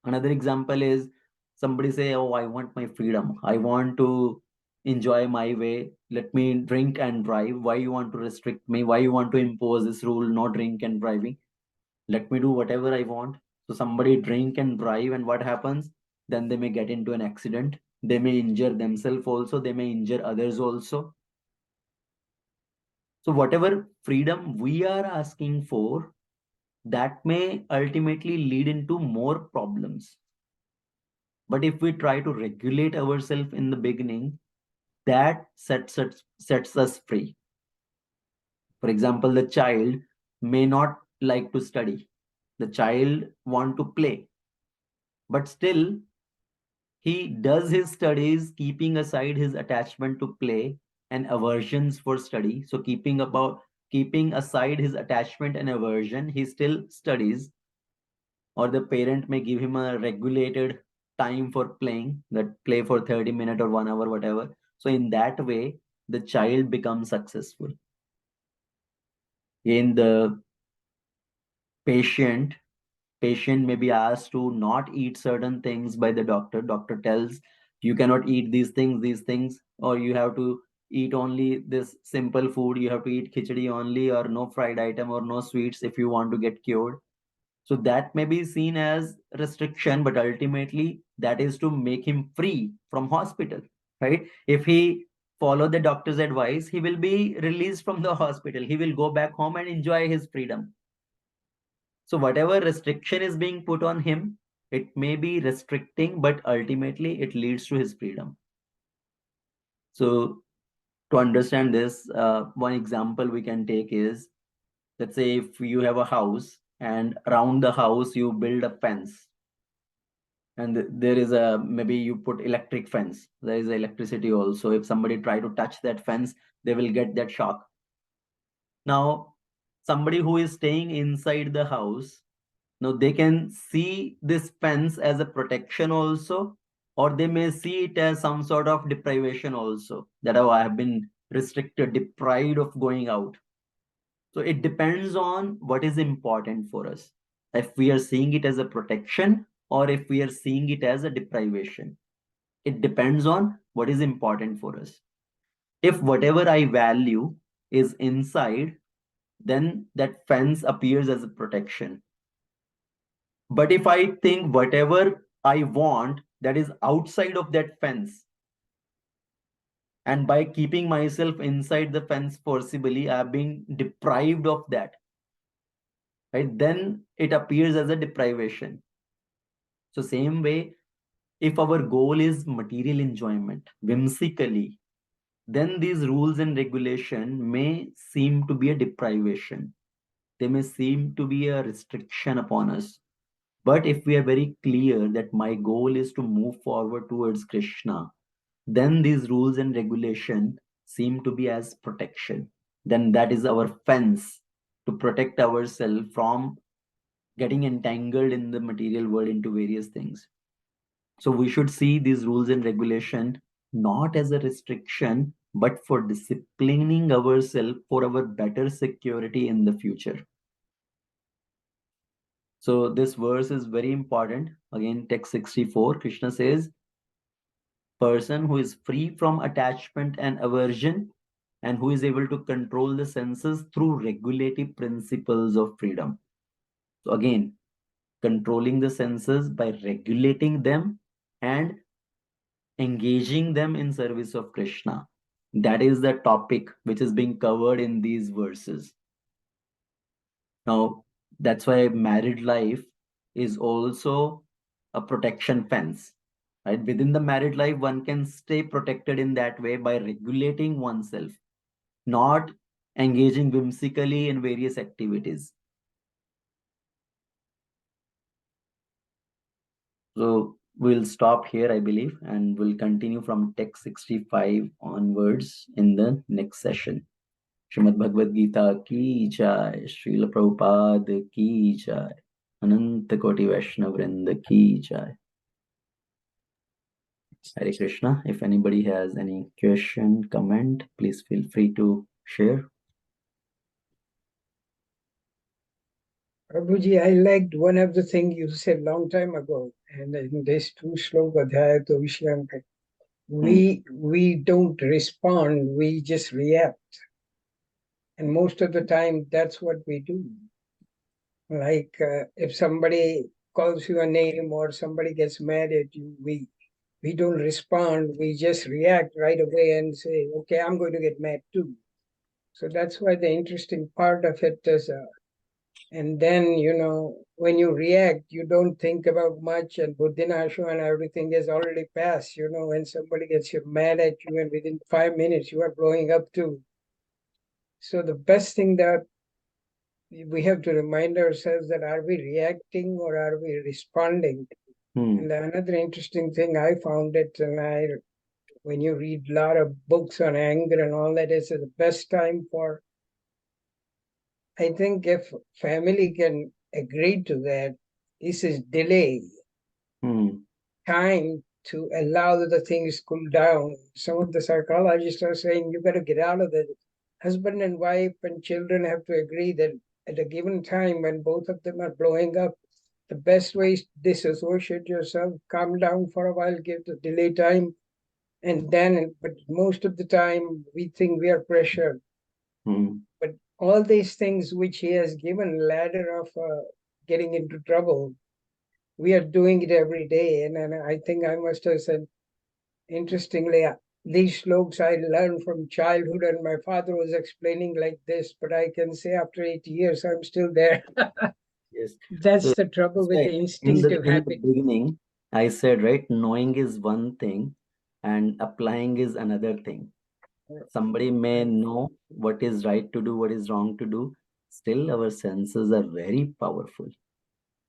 Another example is somebody say, oh, I want my freedom. I want to enjoy my way. Let me drink and drive. Why you want to restrict me? Why you want to impose this rule, no drink and driving? Let me do whatever I want. So somebody drink and drive, and what happens? Then they may get into an accident. They may injure themselves also. They may injure others also. So whatever freedom we are asking for, that may ultimately lead into more problems. But if we try to regulate ourselves in the beginning, that sets us free. For example, the child may not like to study. The child want to play, but still he does his studies, keeping aside his attachment to play and aversions for study. So keeping aside his attachment and aversion, he still studies, or the parent may give him a regulated time for playing, that play for 30 minutes or 1 hour, whatever. So in that way, the child becomes successful. In the patient may be asked to not eat certain things by the doctor tells you cannot eat these things, or you have to eat only this simple food, you have to eat khichdi only, or no fried item or no sweets if you want to get cured. So that may be seen as restriction, but ultimately that is to make him free from hospital, right? If he follow the doctor's advice, he will be released from the hospital, he will go back home and enjoy his freedom. So whatever restriction is being put on him, it may be restricting, but ultimately it leads to his freedom. So to understand this, one example we can take is, let's say if you have a house and around the house you build a fence, and there is a, maybe you put electric fence, there is electricity also. If somebody try to touch that fence, they will get that shock. Now somebody who is staying inside the house, now they can see this fence as a protection also, or they may see it as some sort of deprivation also, that oh, I have been restricted, deprived of going out. So it depends on what is important for us, if we are seeing it as a protection or if we are seeing it as a deprivation. It depends on what is important for us. If whatever I value is inside, then that fence appears as a protection. But if I think whatever I want that is outside of that fence, and by keeping myself inside the fence forcibly, I am being deprived of that, right? Then it appears as a deprivation. So same way, if our goal is material enjoyment, whimsically, then these rules and regulation may seem to be a deprivation. They may seem to be a restriction upon us. But if we are very clear that my goal is to move forward towards Krishna, then these rules and regulation seem to be as protection. Then that is our fence to protect ourselves from getting entangled in the material world into various things. So we should see these rules and regulation not as a restriction, but for disciplining ourselves for our better security in the future. So this verse is very important. Again, text 64, Krishna says, person who is free from attachment and aversion and who is able to control the senses through regulative principles of freedom. So again, controlling the senses by regulating them and engaging them in service of Krishna. That is the topic which is being covered in these verses. Now, that's why married life is also a protection fence. Right? Within the married life, one can stay protected in that way by regulating oneself, not engaging whimsically in various activities. So we'll stop here, I believe, and we'll continue from text 65 onwards in the next session. Srimad Bhagavad Gita ki jai, Srila Prabhupada ki jai, Ananta Koti Vaishnava Vrinda ki jai. Hare Krishna. If anybody has any question, comment, please feel free to share. Prabhuji, I liked one of the things you said long time ago, and in this two sloka adhyaya to Vishyanka, we don't respond, we just react. And most of the time, that's what we do. Like if somebody calls you a name or somebody gets mad at you, we don't respond, we just react right away and say, okay, I'm going to get mad too. So that's why the interesting part of it is, and then, when you react, you don't think about much, and Buddhinashu and everything is already passed. When somebody gets you mad at you, and within 5 minutes, you are blowing up too. So the best thing that we have to remind ourselves that are we reacting or are we responding? And another interesting thing I found it, and when you read a lot of books on anger and all that, is the best time for, I think if family can agree to that, this is delay time to allow the things cool down. Some of the psychologists are saying you got to get out of it. Husband and wife and children have to agree that at a given time when both of them are blowing up, the best way is disassociate yourself, calm down for a while, give the delay time, and then, but most of the time we think we are pressured. But all these things which he has given ladder of getting into trouble, we are doing it every day. And I think I must have said, interestingly, these slokas I learned from childhood, and my father was explaining like this, but I can say after 8 years, I'm still there. Yes. That's the trouble with the instinctive in the habit. beginning, I said, right, knowing is one thing and applying is another thing. Somebody may know what is right to do, what is wrong to do. Still, our senses are very powerful.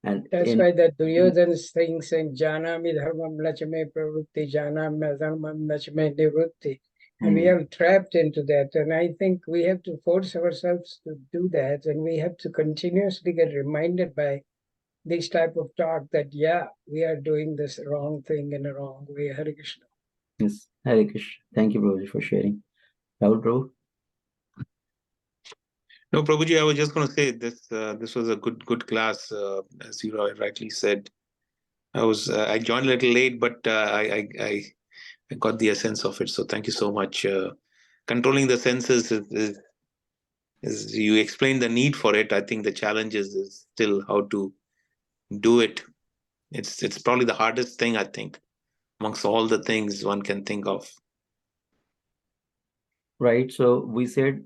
And that's why the Duryodhan thing saying, Janami dharmam nachame pravrutti, janami dharmam nachame nivrutti. And we are trapped into that. And I think we have to force ourselves to do that. And we have to continuously get reminded by this type of talk that, yeah, we are doing this wrong thing in a wrong way. Hare Krishna. Yes, Hare Krishna. Thank you, Prabhuji, for sharing. Rahul, Prabhu? No, Prabhuji, I was just going to say this. This was a good class, as you rightly said. I joined a little late, but I got the essence of it. So thank you so much. Controlling the senses is you explained the need for it. I think the challenge is still how to do it. It's probably the hardest thing, I think, amongst all the things one can think of. Right. So we said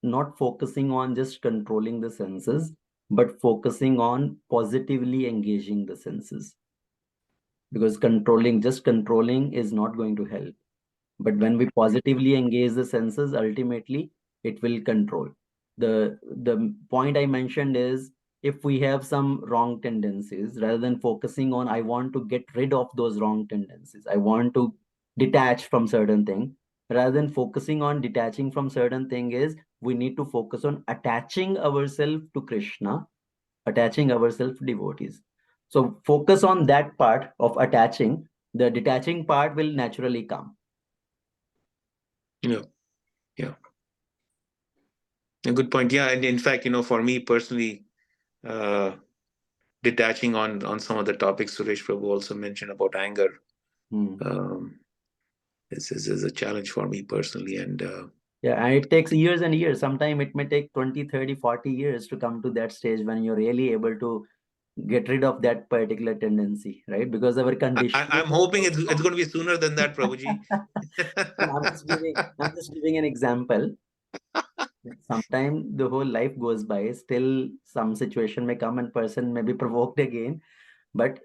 not focusing on just controlling the senses, but focusing on positively engaging the senses. Because just controlling is not going to help. But when we positively engage the senses, ultimately it will control. The point I mentioned is, if we have some wrong tendencies, rather than focusing on I want to get rid of those wrong tendencies, I want to detach from certain thing, rather than focusing on detaching from certain thing, is we need to focus on attaching ourselves to Krishna, attaching ourselves to devotees. So focus on that part of attaching. The detaching part will naturally come. Yeah. A good point. Yeah, and in fact, for me personally, detaching on some of the topics Suresh Prabhu also mentioned about anger, this is a challenge for me personally. And yeah, and it takes years and years. Sometimes it may take 20, 30, 40 years to come to that stage when you're really able to get rid of that particular tendency, right? Because our condition. I'm hoping it's going to be sooner than that, Prabhuji. I'm just giving an example. Sometimes the whole life goes by, still some situation may come and person may be provoked again, but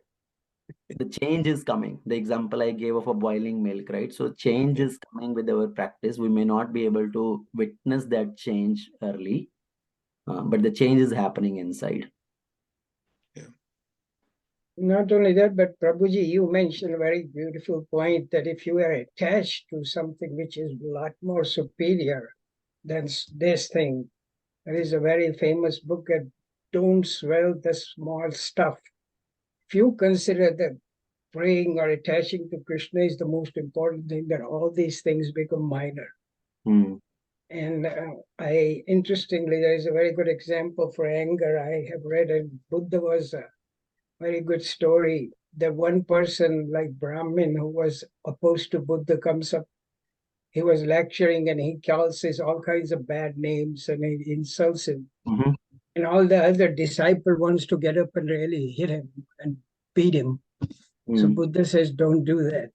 the change is coming. The example I gave of a boiling milk, right? So change is coming with our practice. We may not be able to witness that change early, but the change is happening inside. Yeah. Not only that, but Prabhuji, you mentioned a very beautiful point that if you are attached to something which is a lot more superior than this thing, there is a very famous book that Don't Swell the Small Stuff. If you consider that praying or attaching to Krishna is the most important thing, that all these things become minor. And interestingly, there is a very good example for anger. I have read, and Buddha was a very good story. That one person like Brahmin who was opposed to Buddha comes up. He was lecturing and he calls his all kinds of bad names and he insults him. And all the other disciple wants to get up and really hit him and beat him. So Buddha says, don't do that.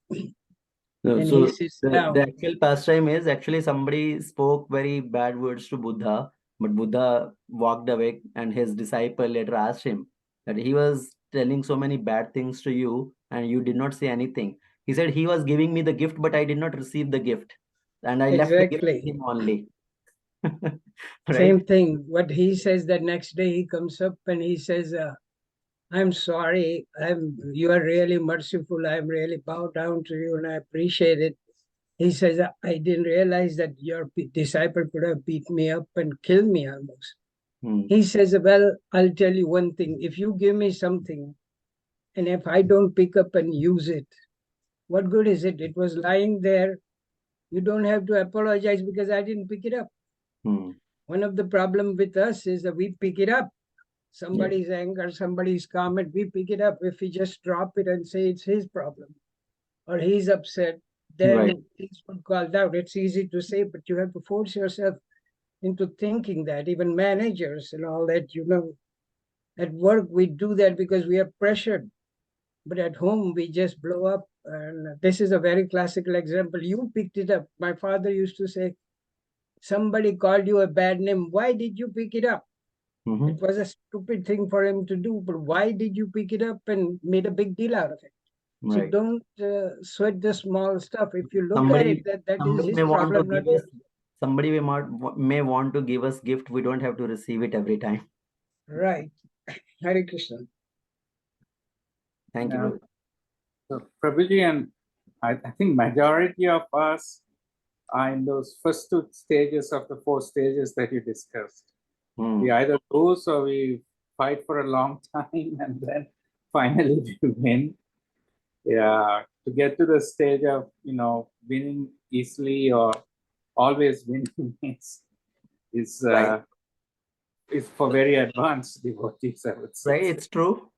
And So he sits the down. actual pastime is actually somebody spoke very bad words to Buddha, but Buddha walked away, and his disciple later asked him that he was telling so many bad things to you and you did not say anything. He said he was giving me the gift, but I did not receive the gift, and I left the gift with Exactly. him only. Same Right? thing. What he says, the next day he comes up and he says, I'm sorry. You are really merciful. I'm really bow down to you and I appreciate it. He says, I didn't realize that your disciple could have beat me up and killed me almost. He says, well, I'll tell you one thing. If you give me something and if I don't pick up and use it, what good is it? It was lying there. You don't have to apologize because I didn't pick it up. One of the problem with us is that we pick it up. Somebody's anger, somebody's comment, we pick it up. If we just drop it and say it's his problem or he's upset, then things would called out. It's easy to say, but you have to force yourself into thinking that. Even managers and all that, at work we do that because we are pressured. But at home we just blow up. And this is a very classical example. You picked it up. My father used to say, somebody called you a bad name. Why did you pick it up? It was a stupid thing for him to do, but why did you pick it up and made a big deal out of it? So don't sweat the small stuff. If you look at it, that is Somebody his may want to problem, not give us, yours. somebody may want to give us gift. We don't have to receive it every time. Right. Hare Krishna. Thank you, Prabhu. So Prabhuji, and I think majority of us are in those first two stages of the four stages that you discussed. We either lose or we fight for a long time and then finally we win. Yeah, to get to the stage of winning easily or always winning is for very advanced devotees, I would say. Right, it's true.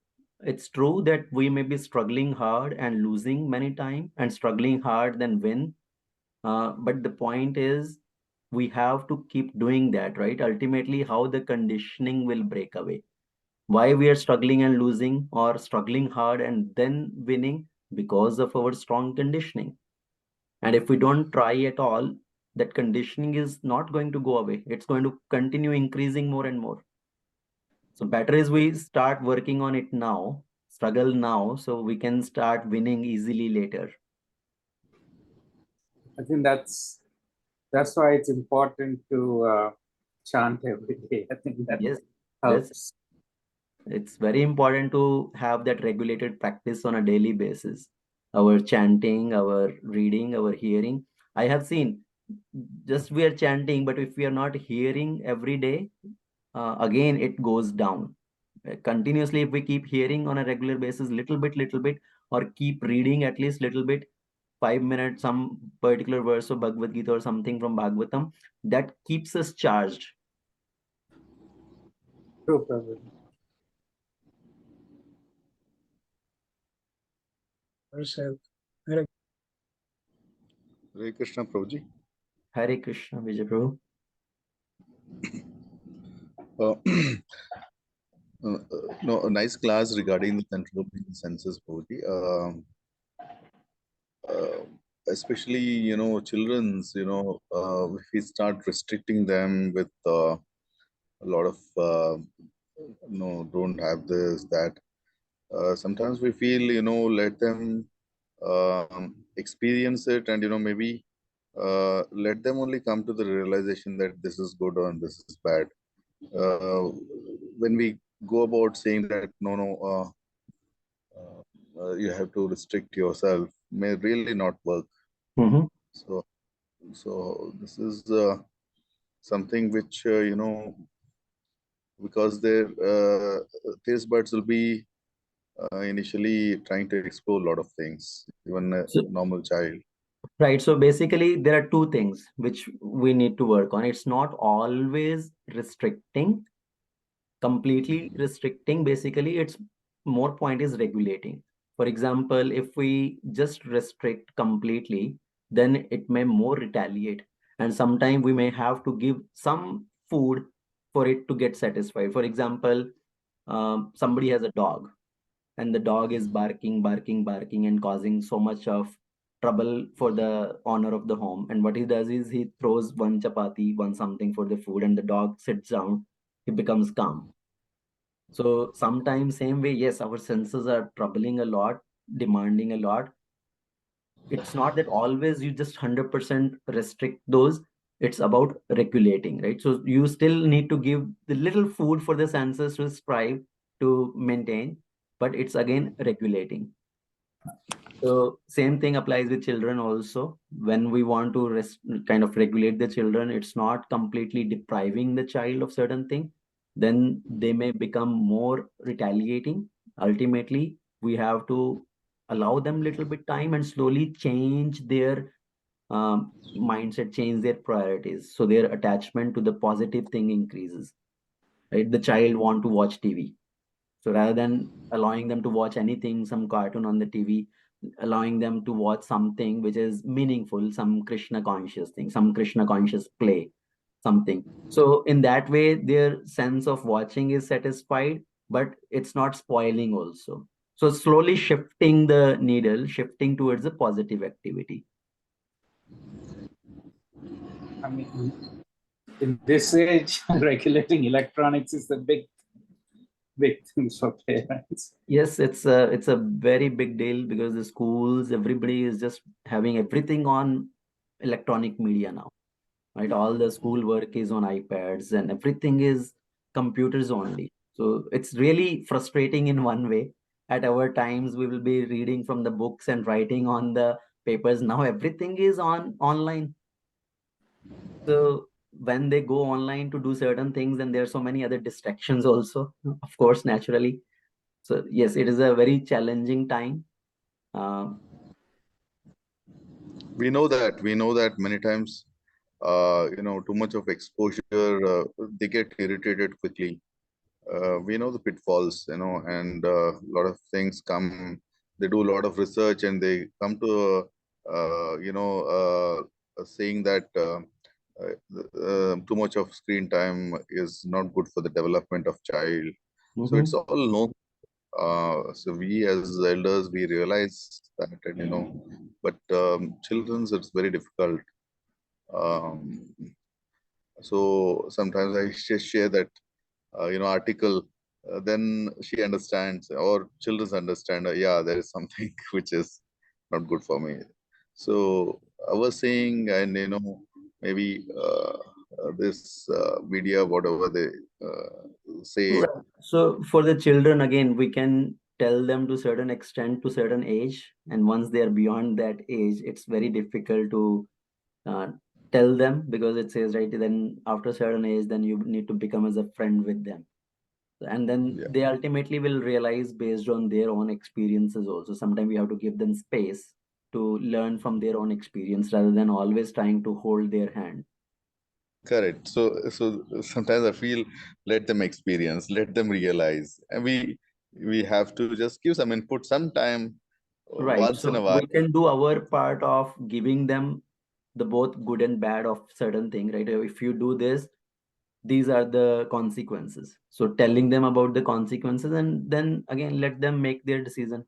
It's true that we may be struggling hard and losing many times and struggling hard then win. But the point is we have to keep doing that, right? Ultimately, how the conditioning will break away. Why we are struggling and losing or struggling hard and then winning? Because of our strong conditioning. And if we don't try at all, that conditioning is not going to go away. It's going to continue increasing more and more. So better is we start working on it now, struggle now, so we can start winning easily later. I think that's why it's important to chant every day. I think that helps. It's very important to have that regulated practice on a daily basis. Our chanting, our reading, our hearing. I have seen just we are chanting, but if we are not hearing every day, again it goes down. Continuously, if we keep hearing on a regular basis, little bit, or keep reading at least little bit, 5 minutes, some particular verse of Bhagavad Gita or something from Bhagavatam, that keeps us charged. True, Prabhuji. Hare Krishna, Prabhuji. Hare Krishna, Vijay Prabhu. No, a nice class regarding the controlling the senses, Prabhuji. Especially, children's, if we start restricting them with a lot of, don't have this, that. Sometimes we feel, let them experience it and, maybe let them only come to the realization that this is good or this is bad. When we go about saying that, you have to restrict yourself may really not work. So this is something which because their taste buds will be initially trying to explore a lot of things, even a normal child. Right. So basically, there are two things which we need to work on. It's not always restricting, completely restricting. Basically, it's more point is regulating. For example, if we just restrict completely, then it may more retaliate. And sometimes we may have to give some food for it to get satisfied. For example, somebody has a dog and the dog is barking, barking, barking, and causing so much of trouble for the owner of the home. And what he does is he throws one chapati, one something for the food, and the dog sits down. He becomes calm. So sometimes same way, yes, our senses are troubling a lot, demanding a lot. It's not that always you just 100% restrict those. It's about regulating, right? So you still need to give the little food for the senses to strive to maintain, but it's again regulating. So same thing applies with children also. When we want to kind of regulate the children, it's not completely depriving the child of certain thing. Then they may become more retaliating. Ultimately, we have to allow them little bit time and slowly change their mindset, change their priorities. So their attachment to the positive thing increases. Right? The child want to watch TV. So rather than allowing them to watch anything, some cartoon on the TV, allowing them to watch something which is meaningful, some Krishna conscious thing, some Krishna conscious play, something. So in that way, their sense of watching is satisfied, but it's not spoiling also. So slowly shifting the needle, shifting towards a positive activity. I mean, in this age, regulating electronics is the big thing for parents. Yes, it's a very big deal because the schools, everybody is just having everything on electronic media now, right? All the school work is on iPads and everything is computers only. So it's really frustrating in one way. At our times, we will be reading from the books and writing on the papers. Now everything is online. So when they go online to do certain things, then there are so many other distractions also, of course, naturally. So yes, it is a very challenging time. We know that many times, too much of exposure, they get irritated quickly. We know the pitfalls, and a lot of things come. They do a lot of research and they come to, saying that too much of screen time is not good for the development of child. So it's all known. So we as elders, we realize that, and but children's, it's very difficult. So sometimes I just share that article, then she understands, or children understand, yeah, there is something which is not good for me. So I was saying, and maybe this media, whatever they say. Right. So for the children, again, we can tell them to certain extent, to certain age, and once they are beyond that age, it's very difficult to tell them, because it says, right, then after a certain age, then you need to become as a friend with them. And then they ultimately will realize based on their own experiences also. Sometimes we have to give them space to learn from their own experience rather than always trying to hold their hand. Correct. So sometimes I feel, let them experience, let them realize, and we have to just give some input sometime, Right. once in So a while. we can do our part of giving them the both good and bad of certain thing, right? If you do this, these are the consequences. So telling them about the consequences, and then again let them make their decision,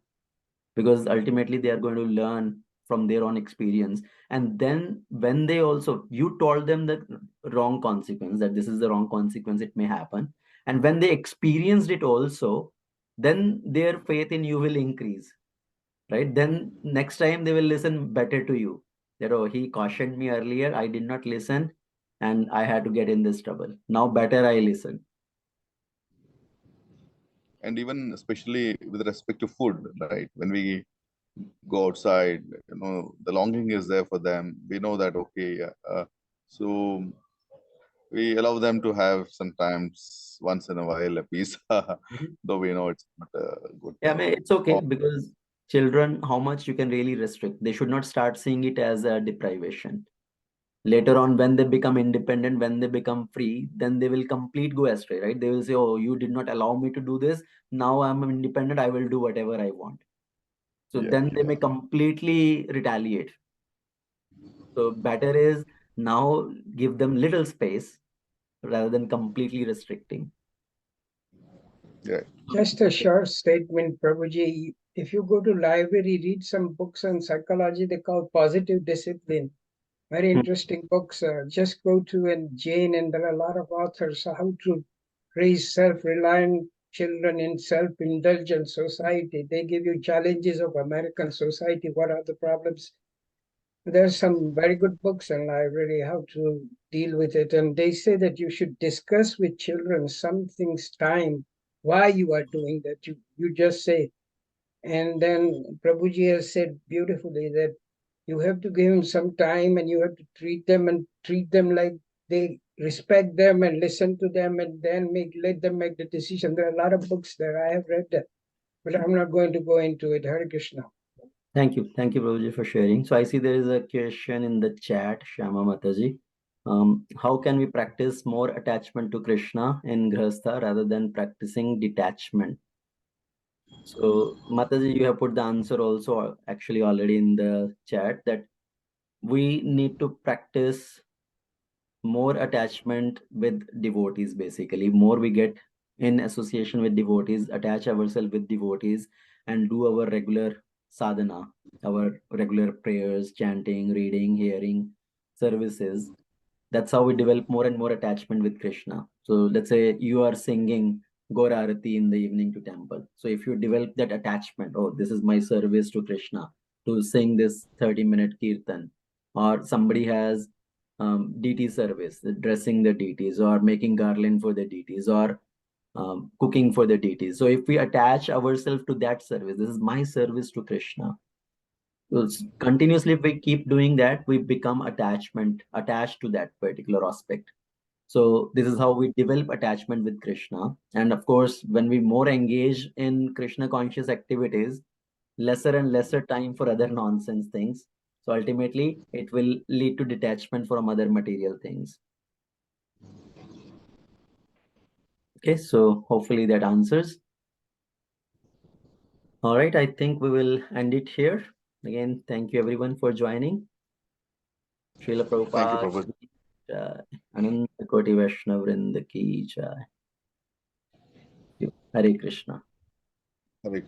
because ultimately they are going to learn from their own experience. And then when they also, you told them the wrong consequence, that this is the wrong consequence, it may happen, and when they experienced it also, then their faith in you will increase, right? Then next time they will listen better to you, that, oh, he cautioned me earlier, I did not listen, and I had to get in this trouble. Now better I listen. and even especially with respect to food, right? When we go outside, the longing is there for them. We know that, okay, so we allow them to have sometimes once in a while a pizza, though we know it's not a good Yeah, I thing. mean, it's okay Or, because children, how much you can really restrict? They should not start seeing it as a deprivation. Later on, when they become independent, when they become free, then they will go astray, right? They will say, oh, you did not allow me to do this. Now I'm independent. I will do whatever I want. So then they may completely retaliate. So better is now give them little space rather than completely restricting. yeah. Just a short statement, Prabhuji. If you go to library, read some books on psychology, they call positive discipline. Very interesting books. Just go to and Jane, and there are a lot of authors, how to raise self-reliant children in self-indulgent society. They give you challenges of American society. What are the problems? There's some very good books in library, how to deal with it. And they say that you should discuss with children something's time, why you are doing that. You just say. And then Prabhuji has said beautifully that you have to give them some time and you have to treat them like they respect them and listen to them and then let them make the decision. There are a lot of books there. I have read that, but I'm not going to go into it. Hare Krishna. Thank you, Prabhuji, for sharing. So I see there is a question in the chat, Shama Mataji. How can we practice more attachment to Krishna in Grihastha rather than practicing detachment? So Mataji, you have put the answer also actually already in the chat, that we need to practice more attachment with devotees. Basically, more we get in association with devotees, attach ourselves with devotees, and do our regular sadhana, our regular prayers, chanting, reading, hearing, services. That's how we develop more and more attachment with Krishna. So let's say you are singing Gaur Arati in the evening to temple. So if you develop that attachment, oh, this is my service to Krishna, to sing this 30-minute kirtan, or somebody has deity service, dressing the deities, or making garland for the deities, or cooking for the deities. So if we attach ourselves to that service, this is my service to Krishna. So continuously, if we keep doing that, we become attached to that particular aspect. So this is how we develop attachment with Krishna. And of course, when we more engage in Krishna conscious activities, lesser and lesser time for other nonsense things. So ultimately, it will lead to detachment from other material things. Okay, so hopefully that answers. All right, I think we will end it here. Again, thank you everyone for joining. Srila Prabhupada. Thank you, Prabhupada. Ananda Koti Vaishnava Vrinda ki jai. Hare Krishna. Hare